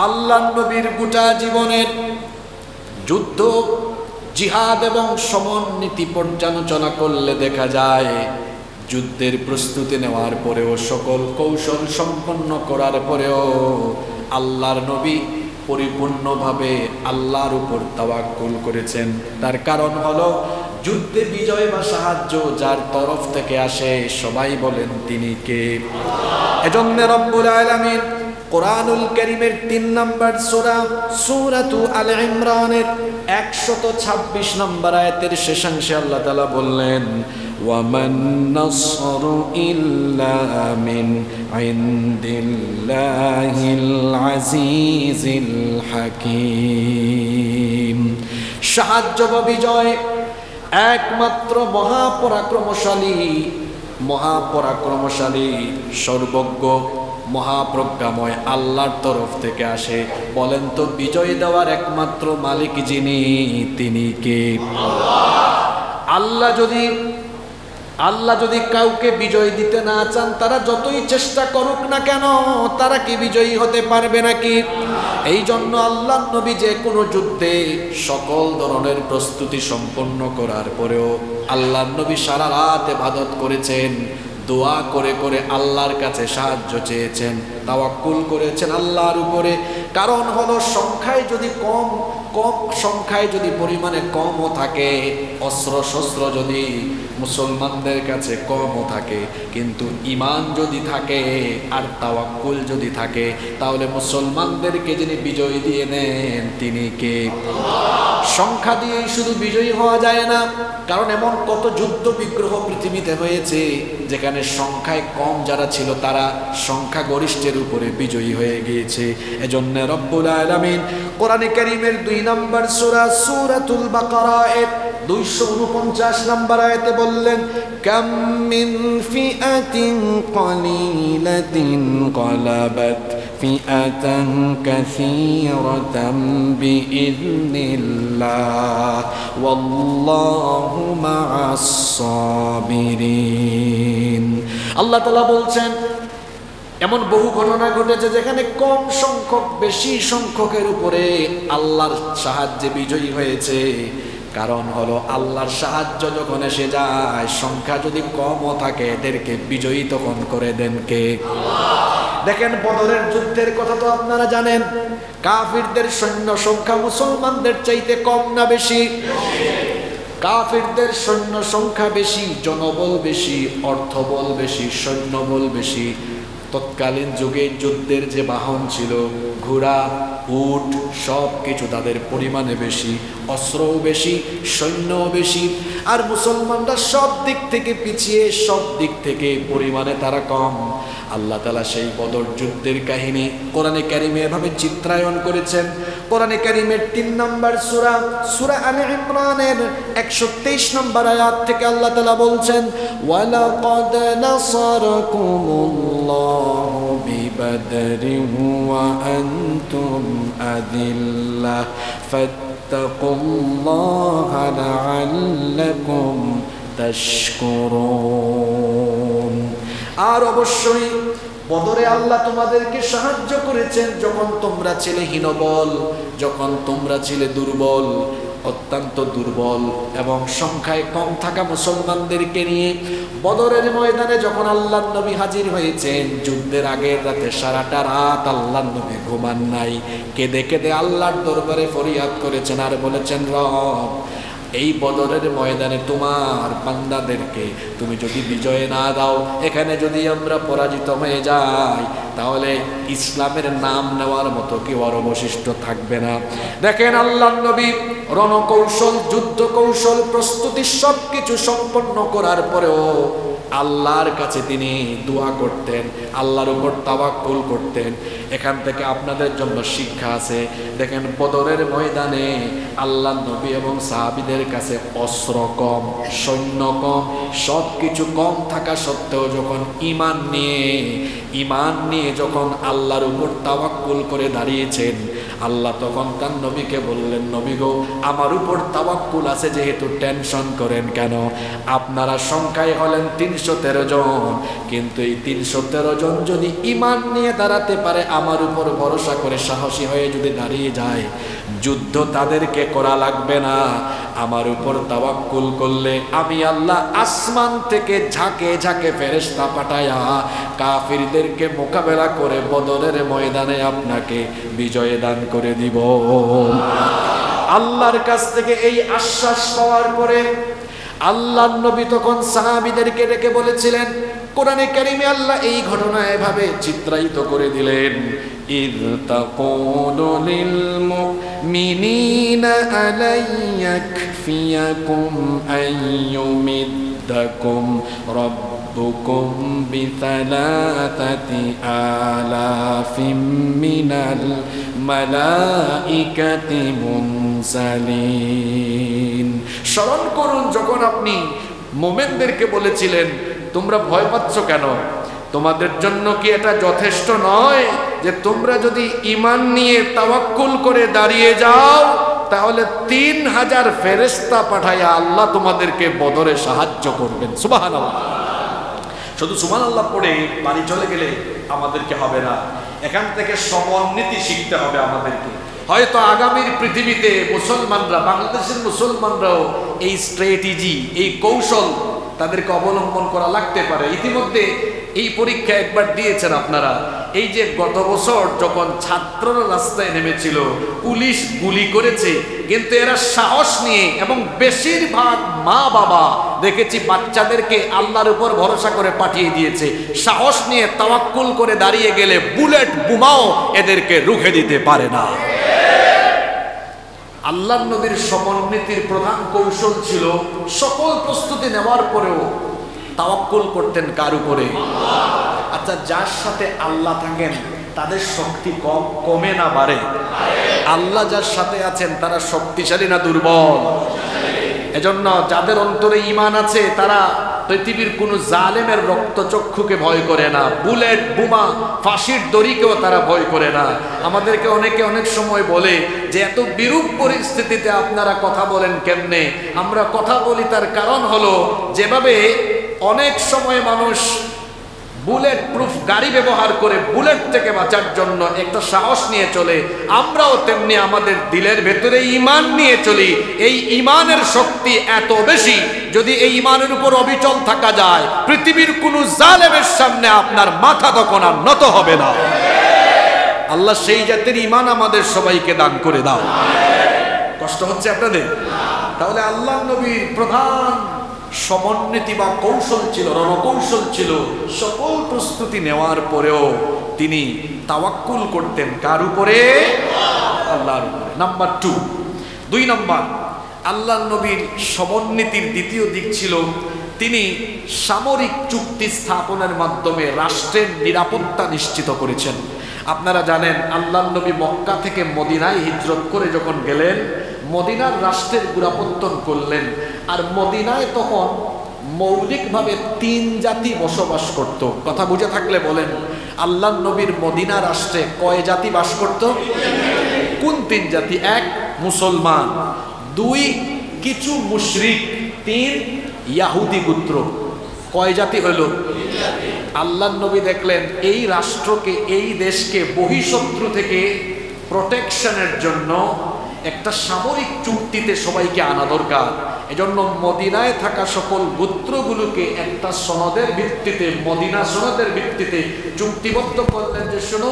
আল্লাহর নবীর গোটা জীবনের যুদ্ধ, জিহাদ এবং সমন্বিতি পর্যালোচনা করলে দেখা যায় যুদ্ধের প্রস্তুতি নেওয়ার পরেও, সকল কৌশল সম্পন্ন করার পরেও আল্লাহর নবী পরিপূর্ণভাবে আল্লাহর উপর তাওয়াক্কুল করেছেন। তার কারণ হলো যুদ্ধে বিজয় বা সাহায্য যার তরফ থেকে আসে, সবাই বলেন তিনি কে? এজন্য রব্বুল আলামিন কোরআনুল কারীমের 3 নম্বর সূরা সূরাতু আল ইমরানের 126 নম্বর আয়াতের শেষাংশে আল্লাহ তাআলা বললেন, ওয়ামান নাসরু ইল্লা মিন ইনদিল্লাহিল আজিজিল হাকীম। সাহায্য বা বিজয় একমাত্র মহাপরাক্রমশালী সর্বজ্ঞ মহাপ্রজ্ঞাময় আল্লাহর তরফ থেকে আসে। বলেন তো বিজয় দেওয়ার একমাত্র মালিক যিনি, তিনি কে? আল্লাহ যদি কাউকে বিজয় দিতে না চান, তারা যতই চেষ্টা করুক না কেন, তারা কি বিজয়ী হতে পারবে নাকি? এই জন্য আল্লাহর নবী যে কোনো যুদ্ধে সকল ধরনের প্রস্তুতি সম্পন্ন করার পরেও আল্লাহর নবী সারা রাত ইবাদত করেছেন, দোয়া করে করে আল্লাহর কাছে সাহায্য চেয়েছেন, তাওয়াক্কুল করেছেন আল্লাহর উপরে। কারণ হলো সংখ্যায় যদি পরিমাণে কমও থাকে, অস্ত্র শস্ত্র যদি মুসলমানদের কাছে কমও থাকে, কিন্তু ঈমান যদি থাকে আর তাওয়াক্কুল যদি থাকে, তাহলে মুসলমানদেরকে যিনি বিজয় দিয়ে নেন তিনি কে? সংখ্যা দিয়েই শুধু বিজয়ী হওয়া যায় না, কারণ এমন কত যুদ্ধ বিগ্রহ পৃথিবীতে হয়েছে যেখানে সংখ্যায় কম যারা ছিল তারা সংখ্যা গরিষ্ঠের উপরে বিজয়ী হয়ে গিয়েছে। এজন্য রব্বুল আলামিন কোরআনে কারীমের 2 নম্বর সূরা সূরাতুল বাকারা এর 249 নম্বর আয়াতে বললেন, কাম মিন ফিআতিন কালিলাতিন ক্বালাবাত ফিআতান কাসীরাতাম বিইذনিল্লাহ ওয়াল্লাহু মা'আস সাবিরিন। আল্লাহ তাআলা বলছেন এমন বহু ঘটনা ঘটেছে যেখানে কম সংখ্যক বেশি সংখ্যকের উপরে আল্লাহর সাহায্যে বিজয়ী হয়েছে। কারণ হলো আল্লাহর সাহায্য যখন এসে যায়, সংখ্যা যদি কমও থাকে এদেরকে বিজয়ী তখন করে দেন কে? দেখেন বদরের যুদ্ধের কথা তো আপনারা জানেন, কাফিরদের সৈন্য সংখ্যা মুসলমানদের চাইতে কম না বেশি? কাফিরদের সৈন্য সংখ্যা বেশি, জনবল বেশি, অর্থবল বেশি, সৈন্যবল বেশি। তৎকালীন যুগে যুদ্ধের যে বাহন ছিল, ঘোড়া, উট, সব কিছু তাদের পরিমাণে বেশি, অস্ত্রও বেশি, সৈন্যও বেশি। আর মুসলমানরা সব দিক থেকে পিছিয়ে, সব দিক থেকে পরিমাণে তারা কম। আল্লাহ তাআলা সেই বদর যুদ্ধের কাহিনী কোরআনে কারীমে এভাবে চিত্রায়ন করেছেন। কোরআনে কারীমের 3 নম্বর সূরা আলে ইমরানের 123 নম্বর আয়াত থেকে আল্লাহ তাআলা বলছেন, ওয়ালাকাদ নাসারাকুমুল্লাহু বিবাদরিন ওয়া আনতুম আদিল্লাহ ফাত্তাকুল্লাহা লাআল্লাকুম তাশকুরুন। আর অবশ্যই বদরে আল্লাহ তোমাদেরকে সাহায্য করেছেন যখন তোমরা ছিলে হীনবল, যখন তোমরা ছিলে দুর্বল, অত্যন্ত দুর্বল এবং সংখ্যায় কম থাকা মুসলমানদেরকে নিয়ে বদরের ময়দানে যখন আল্লাহর নবী হাজির হয়েছেন, যুদ্ধের আগের রাতে সারাটা রাত আল্লাহর নবী ঘুমান নাই, কেঁদে কেঁদে আল্লাহর দরবারে ফরিয়াদ করেছেন আর বলেছেন, রব এই বদরের ময়দানে তোমার বান্দাদেরকে তুমি যদি বিজয় না দাও, এখানে যদি আমরা পরাজিত হয়ে যাই, তাহলে ইসলামের নাম নেওয়ার মতো কেউ আর অবশিষ্ট থাকবে না। দেখেন আল্লাহর নবী রণকৌশল, যুদ্ধ কৌশল, প্রস্তুতি সবকিছু সম্পন্ন করার পরেও আল্লাহর কাছে তিনি দোয়া করতেন, আল্লাহর উপর তাওয়াক্কুল করতেন। এখান থেকে আপনাদের জন্য শিক্ষা আছে। দেখেন বদরের ময়দানে আল্লাহর নবী এবং সাহাবীদের কাছে অস্ত্র কম, সৈন্য কম, সব কিছু কম থাকা সত্ত্বেও যখন ঈমান নিয়ে যখন আল্লাহর উপর তাওয়াক্কুল তাওয়াক্কুল করে দাঁড়িয়েছেন। আল্লাহ তখন তার নবীকে বললেন, নবী গো, আমার উপর তাওয়াক্কুল আছে যেহেতু টেনশন করেন কেন? আপনারা সংখ্যায় হলেন 313 জন, কিন্তু এই 313 জন যদি ঈমান নিয়ে দাঁড়াতে পারে, আমার উপর ভরসা করে সাহসী হয়ে যদি দাঁড়িয়ে যায়, যুদ্ধ তাদেরকে করা লাগবে না। আমার উপর তাওয়াক্কুল করলে আমি আল্লাহ আসমান থেকে ঝাঁকে ঝাঁকে ফেরেশতা পাঠায়া কাফিরদেরকে মোকাবেলা করে বদরের ময়দানে আপনাকে বিজয় দান করে দিব। আল্লাহর কাছ থেকে এই আশ্বাস পাওয়ার পরে আল্লাহর নবী তখন সাহাবীদেরকে ডেকে বলেছিলেন, কোরআনে কারিমে আল্লাহ এই ঘটনা এভাবে চিত্রায়িত করে দিলেন, ইয তাকুলু লিল মুমিনিনা আলাইয়াকফিয়াকুম আইয়ুমিদ্দাকুম রাব্বুকুম বিসালাতাতি আলাফিম মিনাল মালাইকাতি মুনসালিন। স্মরণ করুন যখন আপনি মুমিনদেরকে বলেছিলেন, তোমরা ভয় পাচ্ছ কেন? তোমাদের জন্য কি এটা যথেষ্ট নয় যে তোমরা যদি ঈমান নিয়ে তাওয়াক্কুল করে দাঁড়িয়ে যাও, তাহলে 3000 ফেরেশতা পাঠায়া আল্লাহ তোমাদেরকে বদরে সাহায্য করবেন? সুবহানাল্লাহ। শুধু সুবহানাল্লাহ পড়ে বাড়ি চলে গেলে আমাদেরকে হবে না, এখান থেকে সমন্বিতি শিখতে হবে আমাদেরকে। হয়তো আগামীর পৃথিবীতে মুসলমানরা, বাংলাদেশের মুসলমানরাও এই স্ট্র্যাটেজি, এই কৌশল তাদেরকে অবলম্বন করা লাগতে পারে। ইতিমধ্যে এই পরীক্ষা একবার দিয়েছেন আপনারা। এই যে গত বছর যখন ছাত্ররা রাস্তায় নেমেছিল, পুলিশ গুলি করেছে, কিন্তু এরা সাহস নিয়ে, এবং বেশিরভাগ মা বাবা দেখেছি বাচ্চাদেরকে আল্লাহর উপর ভরসা করে পাঠিয়ে দিয়েছে। সাহস নিয়ে তাওয়াক্কুল করে দাঁড়িয়ে গেলে বুলেট বোমাও এদেরকে রুখে দিতে পারে না। আল্লাহর নবীর সমন্বিতির প্রধান কৌশল ছিল সকল প্রস্তুতি নেওয়ার পরেও তাওয়াক্কুল করতেন কার উপরে? আচ্ছা, যার সাথে আল্লাহ থাকেন তাদের শক্তি কমে না বাড়ে? আল্লাহ যার সাথে আছেন তারা শক্তিশালী না দুর্বল? এজন্য যাদের অন্তরে ঈমান আছে তারা পৃথিবীর কোন জালেমের রক্তচক্ষুকে ভয় করে না, বুলেট বোমা ফাঁসির দড়িকেও তারা ভয় করে না। আমাদেরকে অনেকে অনেক সময় বলে যে এত বিরূপ পরিস্থিতিতে আপনারা কথা বলেন কেমনে? আমরা কথা বলি তার কারণ হলো, যেভাবে অনেক সময় মানুষ বুলেট প্রুফ গাড়ি ব্যবহার করে বুলেট থেকে বাঁচার জন্য একটা সাহস নিয়ে চলে, আমরাও তেমনি আমাদের দিলের ভেতরে ঈমান নিয়ে চলি। এই ঈমানের শক্তি এত বেশি, যদি এই ঈমানের উপর অবিচল থাকা যায়, পৃথিবীর কোন জালেমের সামনে আপনার মাথা তখন আর নত হবে না। আল্লাহ সেই জাতের ঈমান আমাদের সবাইকে দান করে দাও। কষ্ট হচ্ছে আপনাদের? তাহলে আল্লাহ নবীর প্রধান সমন্বিতি বা কৌশল ছিল, রণকৌশল ছিল, সকল প্রস্তুতি নেওয়ার পরেও তিনি তাওয়াক্কুল করতেন কার উপরে? আল্লাহর উপরে। নাম্বার 2 নম্বর, আল্লাহ নবীর সমন্বিতির দ্বিতীয় দিক ছিল তিনি সামরিক চুক্তি স্থাপনের মাধ্যমে রাষ্ট্রের নিরাপত্তা নিশ্চিত করেছেন। আপনারা জানেন আল্লাহ নবী মক্কা থেকে মদিনায় হিজরত করে যখন গেলেন, মদিনার রাষ্ট্রের গোড়াপত্তন করলেন। আর মদিনায় তখন মৌলিকভাবে 3 জাতি বসবাস করত। কথা বুঝে থাকলে বলেন, আল্লাহ নবীর মদিনা রাষ্ট্রে কয় জাতি বাস করত? কোন 3 জাতি? 1 মুসলমান, 2 কিছু মুশরিক, 3 ইয়াহুদি গোত্র। কয় জাতি হইল? আল্লাহ নবী দেখলেন এই রাষ্ট্রকে, এই দেশকে বহিঃশত্রু থেকে প্রোটেকশনের জন্য একটা সামরিক চুক্তিতে সবাইকে আনা দরকার। এজন্য মদিনায় থাকা সকল গোত্রগুলোকে একটা সনদের ভিত্তিতে, মদিনা সনদের ভিত্তিতে চুক্তিবদ্ধ করলেন যে শোনো,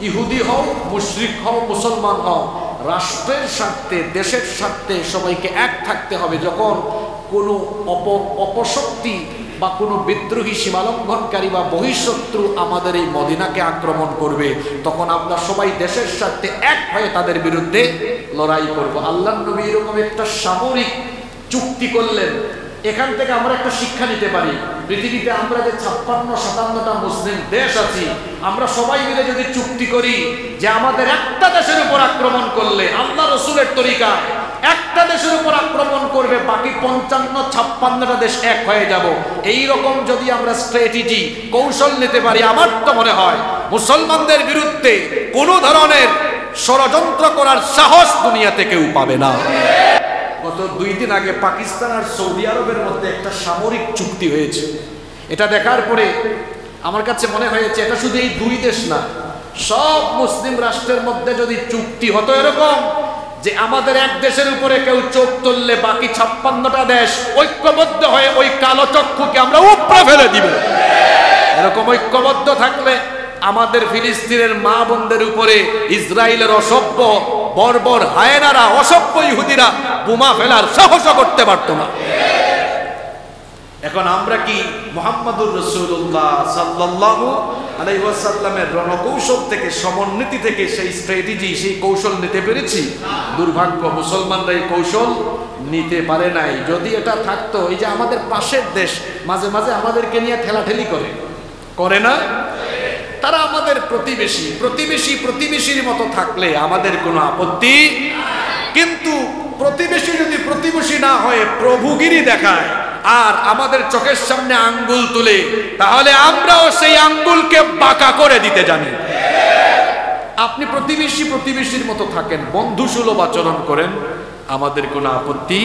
ইহুদি হও, মুশরিক হও, মুসলমান হও, রাষ্ট্রের স্বার্থে, দেশের স্বার্থে সবাইকে এক থাকতে হবে। যখন কোনো অপশক্তি বা কোনো বিদ্রোহী সীমালঙ্ঘনকারী বা বহিঃশত্রু আমাদের এই মদিনাকে আক্রমণ করবে, তখন আমরা সবাই দেশের স্বার্থে এক হয়ে তাদের বিরুদ্ধে লড়াই করব। আল্লাহ নবী এরকম একটা সামরিক চুক্তি করলেন। এখান থেকে আমরা একটা শিক্ষা নিতে পারি, পৃথিবীতে আমরা যে 56-57টা মুসলিম দেশ আছি, আমরা সবাই মিলে যদি চুক্তি করি যে আমাদের একটা দেশের উপর আক্রমণ করলে আল্লাহ রসুলের তরিকা একটা দেশের উপর আক্রমণ করবে, বাকি 55-56টা দেশ এক হয়ে যাব। এই রকম যদি আমরা স্ট্র্যাটেজি কৌশল নিতে পারি, আমার তো মনে হয় মুসলমানদের বিরুদ্ধে কোনো ধরনের ষড়যন্ত্র করার সাহস দুনিয়াতে কেউ পাবে না। গত 2 দিন আগে পাকিস্তান আর সৌদি আরবের মধ্যে একটা সামরিক চুক্তি হয়েছে। এটা দেখার পরে আমার কাছে মনে হয়েছে এটা শুধু এই 2 দেশ না, সব মুসলিম রাষ্ট্রের মধ্যে যদি চুক্তি হতো এরকম যে আমাদের এক দেশের উপরে কেউ চোখ তুললে বাকি 56টা দেশ ঐক্যবদ্ধ হয়ে ওই কালো চক্ষুকে আমরা উপড়ে ফেলে দিব, এরকম ঐক্যবদ্ধ থাকলে আমাদের ফিলিস্তিনের মা বোনদের উপরে ইসরায়েলের অসভ্য বর্বর হায়েনারা, অসভ্য ইহুদিরা বোমা ফেলার সাহস করতে পারতো না। এখন আমরা কি মুহাম্মদুর রাসূলুল্লাহ সাল্লাল্লাহু আলাইহি ওয়াসাল্লামের রণকৌশল থেকে, সমন্বিতি থেকে সেই স্ট্র্যাটেজি, সেই কৌশল নিতে পেরেছি? দুর্ভাগ্য, মুসলমানরা এই কৌশল নিতে পারে নাই। যদি এটা থাকতো, এই যে আমাদের পাশের দেশ মাঝে মাঝে আমাদেরকে নিয়ে ঠেলাঠেলি করে না? তারা আমাদের প্রতিবেশীর মতো থাকলে আমাদের কোনো আপত্তি, কিন্তু প্রতিবেশী যদি প্রতিবেশী না হয়ে প্রভুগিরি দেখায় আর আমাদের চোখের সামনে আঙ্গুল তুলে, তাহলে আমরাও সেই আঙ্গুলকে বাঁকা করে দিতে জানি। আপনি প্রতিবেশীর মতো থাকেন, বন্ধুসুলভ আচরণ করেন, আমাদের কোনো আপত্তি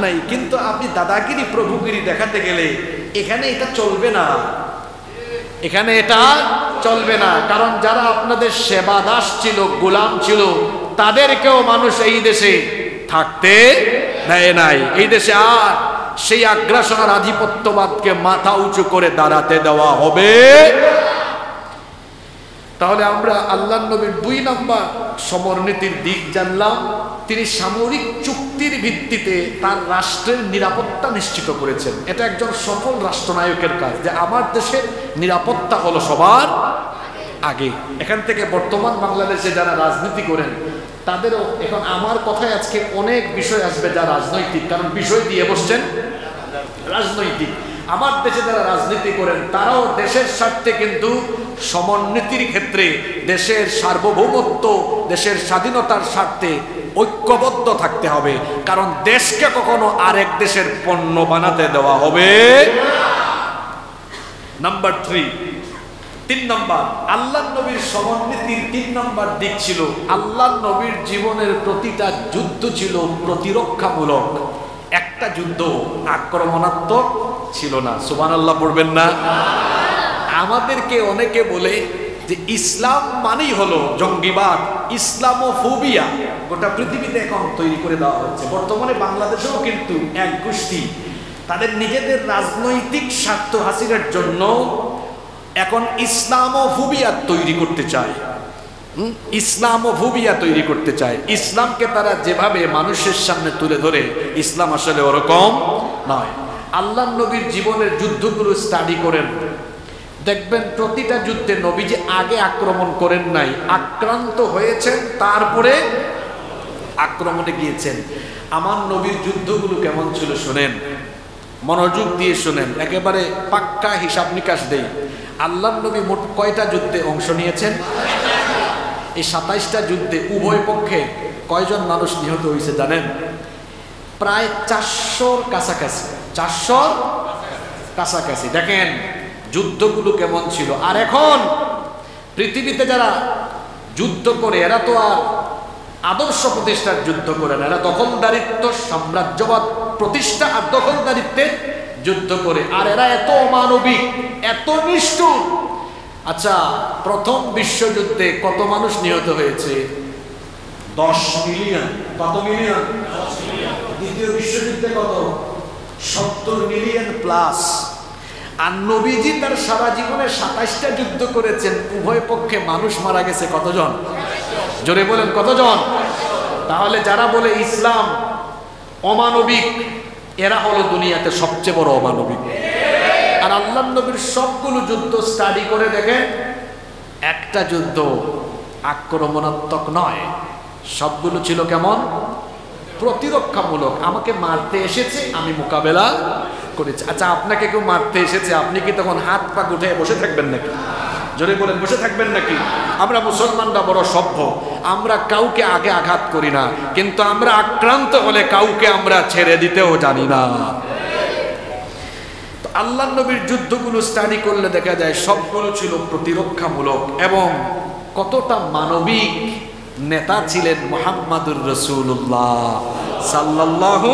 নাই। কিন্তু আপনি দাদাগিরি প্রভুগিরি দেখাতে গেলে এখানে এটা চলবে না, এখানে এটা চলবে না। কারণ যারা আপনাদের সেবাদাস ছিল, গোলাম ছিল, তাদেরকেও মানুষ এই দেশে থাকতে দেয় নাই। এই দেশে আর সেই আগ্রাসন আর আধিপত্যবাদকে মাথা উঁচু করে দাঁড়াতে দেওয়া হবে। তাহলে আমরা আল্লাহর নবীর 2 নম্বর সমরনীতির দিক জানলাম। তিনি সামরিক চুক্তির ভিত্তিতে তার রাষ্ট্রের নিরাপত্তা নিশ্চিত করেছেন। এটা একজন সফল রাষ্ট্রনায়কের কাজ, যে আমার দেশের নিরাপত্তা হলো সবার আগে। এখান থেকে বর্তমান বাংলাদেশে যারা রাজনীতি করেন তাদেরও এখন আমার কথায় আজকে অনেক বিষয় আসবে যা রাজনৈতিক, কারণ বিষয় দিয়ে বসছেন রাজনৈতিক। আমার দেশে যারা রাজনীতি করেন তারাও দেশের স্বার্থে কিন্তু সমন্বিতির ক্ষেত্রে, দেশের সার্বভৌমত্ব, দেশের স্বাধীনতার স্বার্থে ঐক্যবদ্ধ থাকতে হবে। কারণ দেশকে কখনো আরেক দেশের পণ্য বানাতে দেওয়া হবে। নাম্বার 3 নম্বর, আল্লাহ নবীর সমন্বিতির 3 নম্বর দিক ছিল, আল্লাহ নবীর জীবনের প্রতিটা যুদ্ধ ছিল প্রতিরক্ষামূলক। একটা যুদ্ধ আক্রমণাত্মক ছিল না। সুবহানাল্লাহ পড়বেন না? আমাদেরকে অনেকে বলে যে ইসলাম মানেই হলো জঙ্গিবাদ, ইসলামোফোবিয়া গোটা পৃথিবীতে এখন তৈরি করে দেওয়া হচ্ছে। বর্তমানে বাংলাদেশেও কিন্তু এক গোষ্ঠী তাদের নিজেদের রাজনৈতিক স্বার্থ হাসিলের জন্য এখন ইসলামোফোবিয়া তৈরি করতে চায়। ইসলামোফোবিয়া তৈরি করতে চায়। ইসলামকে তারা যেভাবে মানুষের সামনে তুলে ধরে, ইসলাম আসলে ওরকম নয়। আল্লাহ নবীর জীবনের যুদ্ধগুলো স্টাডি করেন, দেখবেন প্রতিটা যুদ্ধে নবীজি আগে আক্রমণ করেন নাই, আক্রান্ত হয়েছেন, তারপরে আক্রমণে গিয়েছেন। আমার নবীর যুদ্ধগুলো কেমন ছিল শুনেন, মনোযোগ দিয়ে শুনেন, একেবারে পাক্কা হিসাব নিকাশ দেই। আল্লাহ নবী মোট কয়টা যুদ্ধে অংশ নিয়েছেন? এই 27টা যুদ্ধে উভয় পক্ষে কয়জন মানুষ নিহত হয়েছে জানেন? প্রায় 400-র কাছাকাছি। 400-র কাছাকাছি। দেখেন যুদ্ধগুলো কেমন ছিল। আর এখন পৃথিবীতে যারা যুদ্ধ করে এরা তো আর আদর্শ প্রতিষ্ঠার যুদ্ধ করে না, এরা দখলদারিত্ব, সাম্রাজ্যবাদ প্রতিষ্ঠা আর দখলদারিত্বের যুদ্ধ করে। আর এরা এত অমানবিক, এত নিষ্ঠুর। আচ্ছা, প্রথম বিশ্বযুদ্ধে কত মানুষ নিহত হয়েছে? 10 মিলিয়ন। কত মিলিয়ন? 10 মিলিয়ন। দ্বিতীয় বিশ্বযুদ্ধে কত? 70 মিলিয়ন প্লাস। আর নবীজি তার সারা জীবনে 27টা যুদ্ধ করেছেন, উভয় পক্ষে মানুষ মারা গেছে কতজন? জোরে বলেন কতজন? তাহলে যারা বলে ইসলাম অমানবিক, এরা হলো দুনিয়াতে সবচেয়ে বড় অমানবিক। আর আল্লাহ নবীর সবগুলো যুদ্ধ স্টাডি করে দেখেন, একটা যুদ্ধ আক্রমণাত্মক নয়, সবগুলো ছিল কেমন? প্রতিরক্ষামূলক। আমাকে মারতে এসেছে, আমি মোকাবেলা করেছি। আচ্ছা, আপনাকে কেউ মারতে এসেছে, আপনি কি তখন হাত পা উঠে বসে থাকবেন নাকি? জোরে বলেন, বসে থাকবেন নাকি? আমরা মুসলমানরা বড় সভ্য, আমরা কাউকে আগে আঘাত করি না, কিন্তু আমরা আক্রান্ত হলে কাউকে আমরা ছেড়ে দিতেও জানি না। আল্লাহ নবীর যুদ্ধগুলো স্টাডি করলে দেখা যায় সবগুলো ছিল প্রতিরক্ষামূলক এবং কতটা মানবিক নেতা ছিলেন মুহাম্মাদুর রাসূলুল্লাহ সাল্লাল্লাহু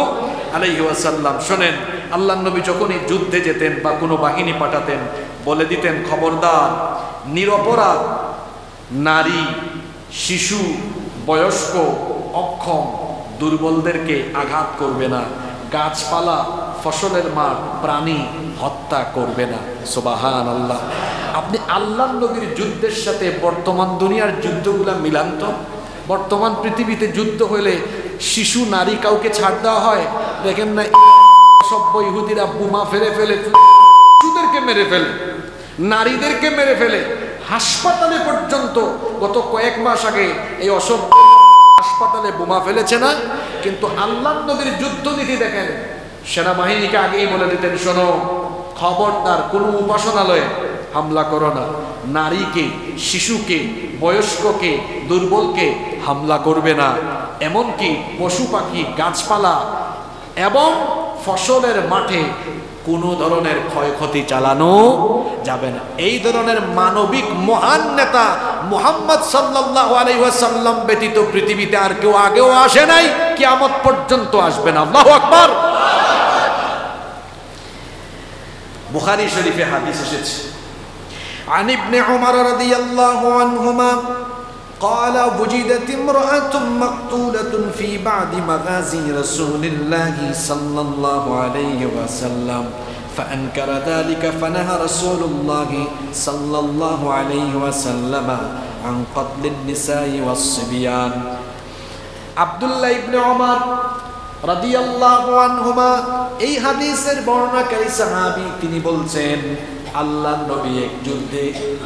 আলাইহি ওয়াসাল্লাম। শোনেন, আল্লাহ নবী যখনই যুদ্ধে যেতেন বা কোনো বাহিনী পাঠাতেন বলে দিতেন, খবরদার নিরপরাধ নারী, শিশু, বয়স্ক, অক্ষম, দুর্বলদেরকে আঘাত করবে না, গাছপালা, ফসলের মাঠ, প্রাণী হত্যা করবে না। সুবহানাল্লাহ। আপনি আল্লাহ নবীর যুদ্ধের সাথে বর্তমান দুনিয়ার যুদ্ধগুলা মিলান তো। বর্তমান পৃথিবীতে যুদ্ধ হলে শিশু, নারী কাউকে ছাড় দেওয়া হয়? দেখেন না, সব ইহুদিরা বোমা ফেলে ফেলে শিশুদেরকে মেরে ফেলে, নারীদেরকে মেরে ফেলে। হাসপাতালে পর্যন্ত গত কয়েক মাস আগে এই অসভ্য হাসপাতালে বোমা ফেলেছে না? কিন্তু আল্লাহ নবীর যুদ্ধনীতি দেখেন, সেনাবাহিনীকে আগেই বলে দিতেন, শোনো খবরদার কোনো উপাসনালয়ে হামলা করো না, নারীকে, শিশুকে, বয়স্ককে, দুর্বলকে হামলা করবে না, এমনকি পশু পাখি, গাছপালা এবং ফসলের মাঠে কোনো ধরনের ক্ষয়ক্ষতি চালানো যাবে না। এই ধরনের মানবিক মহান নেতা মুহাম্মদ সাল্লাল্লাহু আলাইহি ওয়াসাল্লাম ব্যতীত পৃথিবীতে আর কেউ আগেও আসে নাই, কিয়ামত পর্যন্ত আসবে না। আল্লাহু আকবার। বুখারী শরীফে হাদিস এসেছে, عن ابن عمر رضي الله عنهما قال وجدت امرأة مقتولة في بعض مغازي رسول الله صلى الله عليه وسلم فأنكر ذلك فنهى رسول الله صلى الله عليه وسلم عن قتل النساء والصبيان। আব্দুল্লাহ ইবনে ওমর রাদিয়াল্লাহু আনহুমা এই হাদিসের বর্ণনাকারী সাহাবী, তিনি বলছেন আল্লাহ নবী এক যুদ্ধে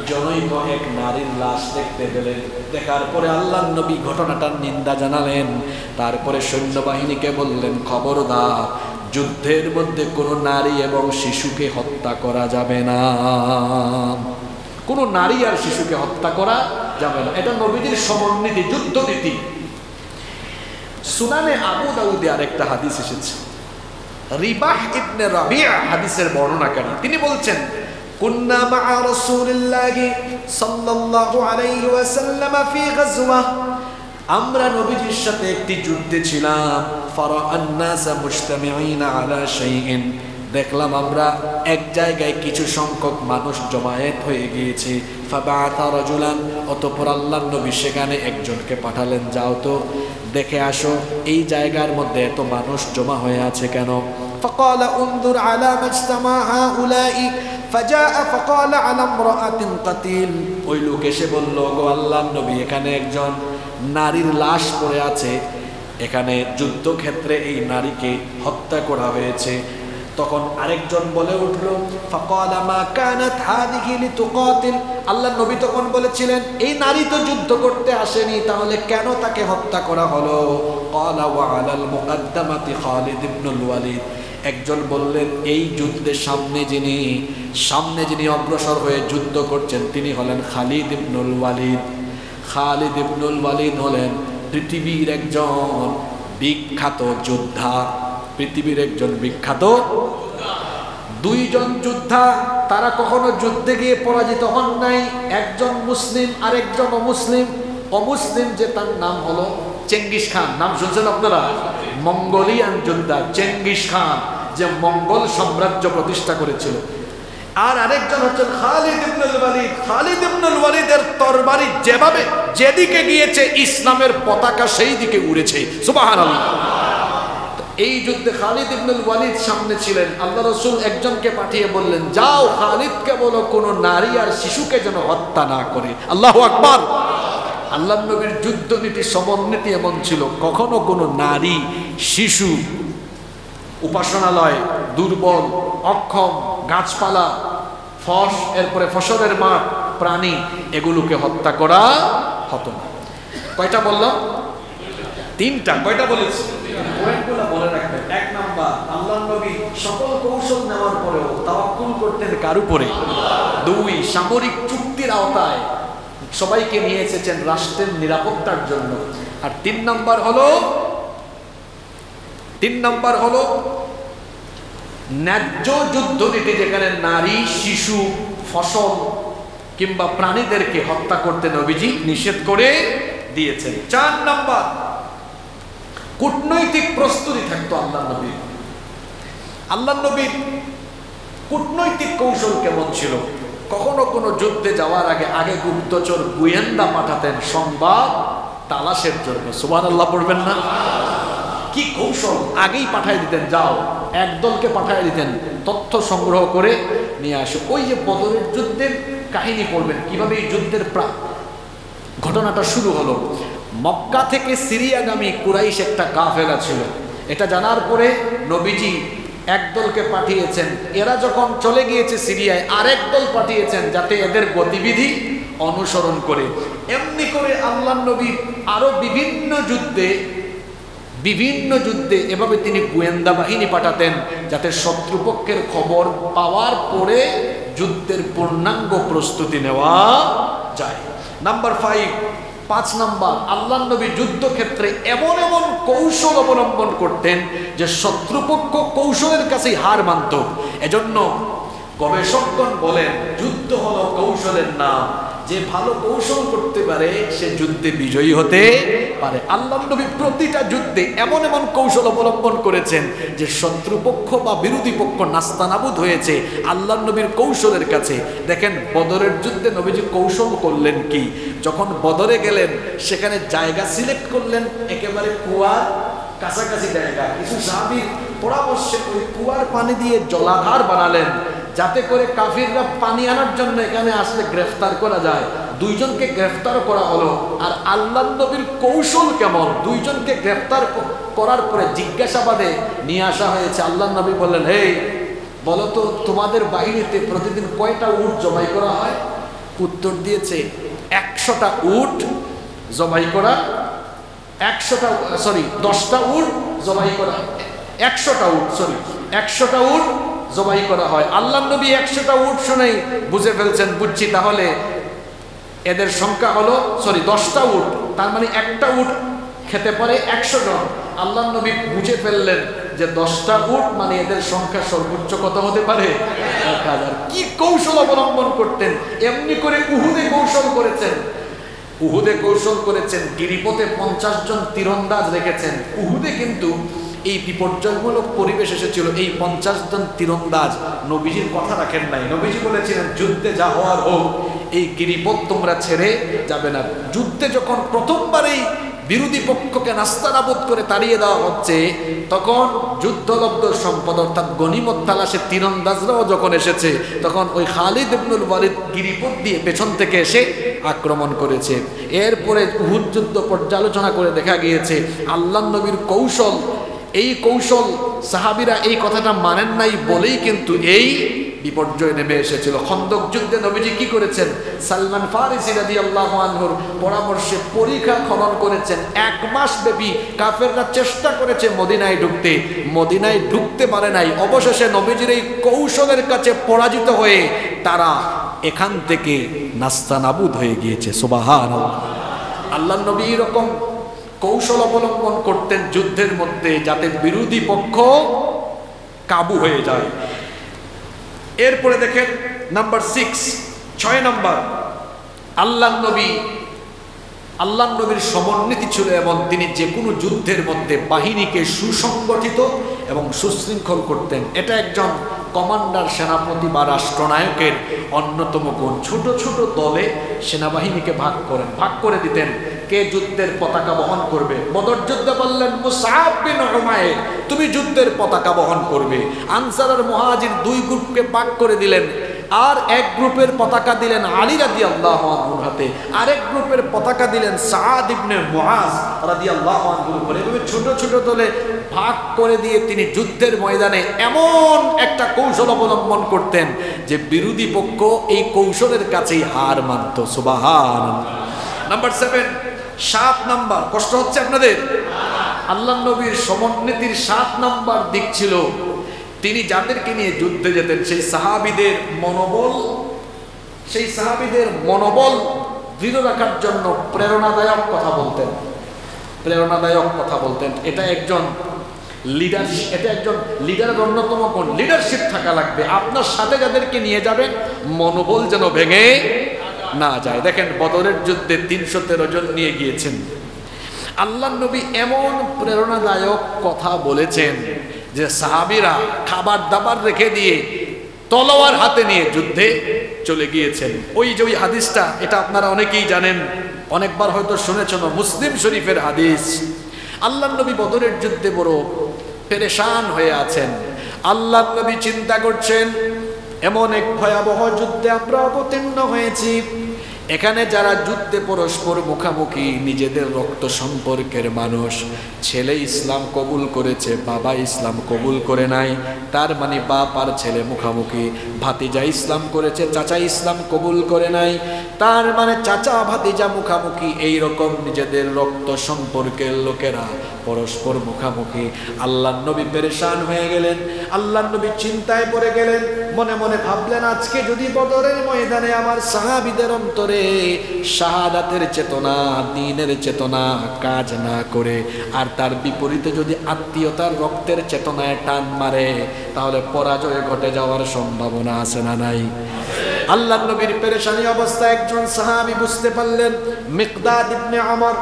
জনৈক এক নারীর লাশ দেখতে পেলেন। দেখার পরে আল্লাহ নবী ঘটনাটার নিন্দা জানালেন। তারপরে সৈন্যবাহিনীকে বললেন, খবরদার যুদ্ধের মধ্যে কোনো নারী এবং শিশুকে হত্যা করা যাবে না, কোনো নারী আর শিশুকে হত্যা করা যাবে না। এটা নবীজির সমরনীতি, যুদ্ধনীতি। সুনানে আবু দাউদে আরেকটা হাদিস এসেছে, রিবাহ ইবনে রাবিআ হাদিসের বর্ণনাকারী, তিনি বলছেন, কুন্না মা'a রাসূলিল্লাহি সাল্লাল্লাহু আলাইহি ওয়াসাল্লাম ফি গাজওয়া, আমরা নবীজির সাথে একটি যুদ্ধে ছিলাম। ফারাআন নাসা মুজতামিঈনা আলা শাইইন, দেখলাম আমরা এক জায়গায় কিছু সংখ্যক মানুষ জমায়েত হয়ে গিয়েছে। ফাবাআতা রাজুলান, অতঃপর আল্লাহর নবী সেখানে একজনকে পাঠালেন, যাও তো দেখে আসো এই জায়গার মধ্যে এত মানুষ জমা হয়ে আছে কেন। فقال انظر على ما اجتمع هؤلاء فجاء فقال على امرأة قتيل, ওই লোক এসে বলল, গো আল্লাহর নবী, এখানে একজন নারীর লাশ পড়ে আছে, এখানে যুদ্ধক্ষেত্রে এই নারীকে হত্যা করা হয়েছে। তখন আরেকজন বলে উঠল, فقال ما كانت هذه لتقاتل, আল্লাহর নবী তখন বলেছিলেন, এই নারী তো যুদ্ধ করতে আসেনি, তাহলে কেন তাকে হত্যা করা হলো? قال وعلى المقدمة خالد بن الوليد, একজন বললেন, এই যুদ্ধের সামনে যিনি অগ্রসর হয়ে যুদ্ধ করছেন তিনি হলেন খালিদ ইবনুল ওয়ালিদ। খালিদ ইবনুল ওয়ালিদ হলেন পৃথিবীর একজন বিখ্যাত যোদ্ধা, পৃথিবীর একজন বিখ্যাত। দুইজন যোদ্ধা, তারা কখনো যুদ্ধে গিয়ে পরাজিত হন নাই, একজন মুসলিম আর একজন অমুসলিম। অমুসলিম যে, তার নাম হলো চেঙ্গিস খান, নাম শুনছেন আপনারা? মঙ্গোলিয়ান যোদ্ধা চেঙ্গিস খান, যে মঙ্গল সাম্রাজ্য প্রতিষ্ঠা করেছিল। আর আরেকজন হচ্ছেন খালিদ ইবনুল ওয়ালিদ। খালিদ ইবনুল ওয়ালিদের তরবারি যেভাবে যেদিকে গিয়েছে ইসলামের পতাকা সেই দিকে উড়েছে। সুবহানাল্লাহ। এই যুদ্ধে খালিদ ইবনুল ওয়ালিদ সামনে ছিলেন। আল্লাহ রাসূল একজনকে পাঠিয়ে বললেন, যাও খালিদকে বলো কোনো নারী আর শিশুকে যেন হত্যা না করে। আল্লাহু আকবার। আল্লাহ নবীর যুদ্ধনীতি, সমরনীতি এমন ছিল, কখনো কোনো নারী, শিশু, উপাসনালয়, দুর্বল, অক্ষম, গাছপালা, এরপরে ফসলের মাঠ, প্রাণী, এগুলোকে হত্যা করা হতো না। কয়টা বললাম? তিনটা। কয়টা বলেছি? পয়েন্টগুলো মনে রাখবেন। এক নাম্বার, আল্লাহর নবী সকল কৌশল নেওয়ার পরেও তাওয়াক্কুল করতেন কার উপরে? 2, সামরিক চুক্তির আওতায় সবাইকে নিয়ে এসেছেন রাষ্ট্রের নিরাপত্তার জন্য। আর 3 নম্বর হলো ন্যায্য যুদ্ধনীতি, যেখানে নারী, শিশু, ফসল কিংবা প্রাণীদেরকে হত্যা করতে নবীজি নিষেধ করে দিয়েছেন। 4 নম্বর, কূটনৈতিক প্রস্তুতি থাকতো আল্লাহ নবীর কূটনৈতিক কৌশল কেমন ছিল? কখনো কোনো যুদ্ধে যাওয়ার আগে গুপ্তচর গোয়েন্দা পাঠাতেন সংবাদ তালাশের জন্য। সুবহানাল্লাহ পড়বেন না? কি কৌশল! আগেই পাঠিয়ে দিতেন, যাও, একদলকে পাঠিয়ে দিতেন তথ্য সংগ্রহ করে নিয়ে আসো। ওই যে বদরের যুদ্ধের কাহিনী পড়বেন, কিভাবে এই যুদ্ধের ঘটনাটা শুরু হলো। মক্কা থেকে সিরিয়াগামী কুরাইশ একটা কাফেলা ছিল। এটা জানার পরে নবীজি একদলকে পাঠিয়েছেন। এরা যখন চলে গিয়েছে সিরিয়ায়, আরেক দল পাঠিয়েছেন যাতে এদের গতিবিধি অনুসরণ করে। এমনি করে আল্লাহর নবী আরো বিভিন্ন যুদ্ধে এভাবে তিনি গোয়েন্দা বাহিনী পাঠাতেন, যাতে শত্রুপক্ষের খবর পাওয়ার পরে যুদ্ধের পূর্ণাঙ্গ প্রস্তুতি নেওয়া যায়। নাম্বার 5 নম্বর, আল্লাহর নবী যুদ্ধক্ষেত্রে এমন কৌশল অবলম্বন করতেন যে শত্রুপক্ষ কৌশলের কাছেই হার মানত। এজন্য গবেষকগণ বলেন, যুদ্ধ হলো কৌশলের নাম। যে ভালো কৌশল করতে পারে সে যুদ্ধে বিজয়ী হতে পারে। আল্লাহর নবী প্রতিটা যুদ্ধে এমন কৌশল অবলম্বন করেছেন যে শত্রুপক্ষ বা বিরোধী পক্ষ নাস্তানাবুদ হয়েছে আল্লাহর নবীর কৌশলের কাছে। দেখেন বদরের যুদ্ধে নবীজি কৌশল করলেন কি? যখন বদরে গেলেন, সেখানে জায়গা সিলেক্ট করলেন একেবারে কুয়ার কাছাকাছি জায়গা। কিছু সাহাবীর পরামর্শে ওই কুয়ার পানি দিয়ে জলাধার বানালেন, যাতে করে কাফিররা পানি আনার জন্য এখানে আসলে গ্রেফতার করা যায়। 2 জনকে গ্রেফতার করা হলো। আর আল্লাহর নবীর কৌশল কেমন? 2 জনকে গ্রেফতার করার পরে জিজ্ঞাসাবাদে নিয়ে আসা হয়েছে। আল্লাহর নবী বললেন, হে বলো তো, তোমাদের বাহিনীতে প্রতিদিন কয়টা উট জবাই করা হয়? উত্তর দিয়েছে 100টা উট জবাই করা, 10টা উট জবাই করা, 100টা উট জবাই করা হয়। আল্লাহর নবী 100টা উট শুনেই বুঝে ফেলছেন, বুঝছি তাহলে এদের সংখ্যা হলো 10টা উট, তার মানে একটা উট খেতে পারে 100 জন। আল্লাহর নবী বুঝে ফেললেন যে 10টা উট মানে এদের সংখ্যা সর্বোচ্চ কত হতে পারে? 1000। কি কৌশল অবলম্বন করতেন! এমনি করে উহুদে কৌশল করেছেন। গিরিপথে 50 জন তীরন্দাজ রেখেছেন। উহুদে কিন্তু এই বিপর্যয়মূলক পরিবেশ এসেছিল। এই 50 জন তীরন্দাজ নবীজির কথা রাখেন নাই। নবীজি বলেছিলেন, যুদ্ধে যা হওয়ার হোক, এই গিরিপথ তোমরা ছেড়ে যাবে না। যুদ্ধে যখন প্রথমবার এই বিরোধী পক্ষকে নাস্তানাবুদ করে তাড়িয়ে দেওয়া হচ্ছে, তখন যুদ্ধলব্ধ সম্পদ অর্থাৎ গনিমত তালাশে তীরন্দাজরাও যখন এসেছে, তখন ওই খালিদ ইবনুল ওয়ালিদ গিরিপথ দিয়ে পেছন থেকে এসে আক্রমণ করেছে। এরপরে উহুদ যুদ্ধ পর্যালোচনা করে দেখা গিয়েছে আল্লাহর নবীর কৌশল, এই কৌশল সাহাবীরা এই কথাটা মানেন নাই বলেই কিন্তু এই বিপর্যয় নেমে এসেছিল। খন্দক যুদ্ধে নবীজি কি করেছেন? সালমান ফারিসি রাদিয়াল্লাহু আনহুর পরামর্শে পরিখা খনন করেছেন। 1 মাস ব্যাপী কাফেররা চেষ্টা করেছে মদিনায় ঢুকতে পারে নাই। অবশেষে নবীজির এই কৌশলের কাছে পরাজিত হয়ে তারা এখান থেকে নাস্তানাবুদ হয়ে গিয়েছে। সুবহানাল্লাহ। আল্লাহর নবী এরকম কৌশল অবলম্বন করতেন যুদ্ধের মধ্যে, যাতে বিরোধী পক্ষ কাবু হয়ে যায়। এরপরে দেখেন নাম্বার 6 নম্বর, আল্লাহর নবীর সমন্বিত ছিল এবং তিনি যে কোনো যুদ্ধের মধ্যে বাহিনীকে সুসংগঠিত এবং সুশৃঙ্খল করতেন। এটা একজন কমান্ডার, সেনাপতি বা রাষ্ট্রনায়কের অন্যতম গুণ। ছোট ছোট দলে সেনাবাহিনীকে ভাগ করে দিতেন কে যুদ্ধের পতাকা বহন করবে। বদর যুদ্ধে বললেন মুসআব বিন উমাইর, তুমি যুদ্ধের পতাকা বহন করবে। আনসার আর মুহাজির 2 গ্রুপকে ভাগ করে দিলেন। আর এক গ্রুপের পতাকা দিলেন আলী রাদিয়াল্লাহু আনহুর হাতে, আরেক গ্রুপের পতাকা দিলেন সাদ ইবনে মুআজ রাদিয়াল্লাহু আনহুর উপরে। এভাবে ছোট ছোট দলে ভাগ করে দিয়ে তিনি যুদ্ধের ময়দানে এমন একটা কৌশল অবলম্বন করতেন যে বিরোধী পক্ষ এই কৌশলের কাছেই হার মানত। সুবহানাল্লাহ। নাম্বার 7 নাম্বার, কষ্ট হচ্ছে আপনাদের? আল্লাহর নবীর সমন্বিতির 7 নাম্বার দিক ছিল তিনি যাদেরকে নিয়ে যুদ্ধে যেতেন সেই সাহাবীদের মনোবল দৃঢ় রাখার জন্য প্রেরণাদায়ক কথা বলতেন। এটা একজন লিডারের অন্যতম গুণ। লিডারশিপ থাকা লাগবে। আপনার সাথে যাদেরকে নিয়ে যাবেন মনোবল যেন ভেঙে না যায়। দেখেন বদরের যুদ্ধে 313 জন নিয়ে গিয়েছেন। আল্লাহর নবী এমন প্রেরণাদায়ক কথা বলেছেন যে সাহাবীরা খাবার দাবার রেখে দিয়ে তলোয়ার হাতে নিয়ে যুদ্ধে চলে গিয়েছেন। ওই হাদিসটা, এটা আপনারা অনেকেই জানেন, অনেকবার হয়তো শুনেছেন, মুসলিম শরীফের হাদিস। আল্লাহর নবী বদরের যুদ্ধে বড় পেরেশান হয়ে আছেন। আল্লাহর নবী চিন্তা করছেন, এমন এক ভয়াবহ যুদ্ধে আমরা অবতীর্ণ হয়েছি, এখানে যারা যুদ্ধে পরস্পর মুখামুখি, নিজেদের রক্ত সম্পর্কের মানুষ, ছেলে ইসলাম কবুল করেছে, বাবা ইসলাম কবুল করে নাই, তার মানে বাপ আর ছেলে মুখামুখি, ভাতিজা ইসলাম করেছে, চাচা ইসলাম কবুল করে নাই, তার মানে চাচা ভাতিজা মুখামুখি, এই রকম নিজেদের রক্ত সম্পর্কের লোকেরা পরস্পর মুখামুখি। আল্লাহর নবী পেরেশান হয়ে গেলেন, আল্লাহর নবী চিন্তায় পড়ে গেলেন। মনে মনে ভাবলেন, আজকে যদি বদরের ময়দানে আমার সাহাবীদের অন্তরে শাহাদাতের চেতনা, দ্বীনের চেতনা কাজ না করে, আর তার বিপরীতে যদি আত্মীয়তার রক্তের চেতনায় টান মারে, তাহলে পরাজয় ঘটে যাওয়ার সম্ভাবনা আছে না নাই? আল্লাহর নবীর পেরেশানি অবস্থা একজন সাহাবী বুঝতে পারলেন, মিকদাদ ইবনে আমর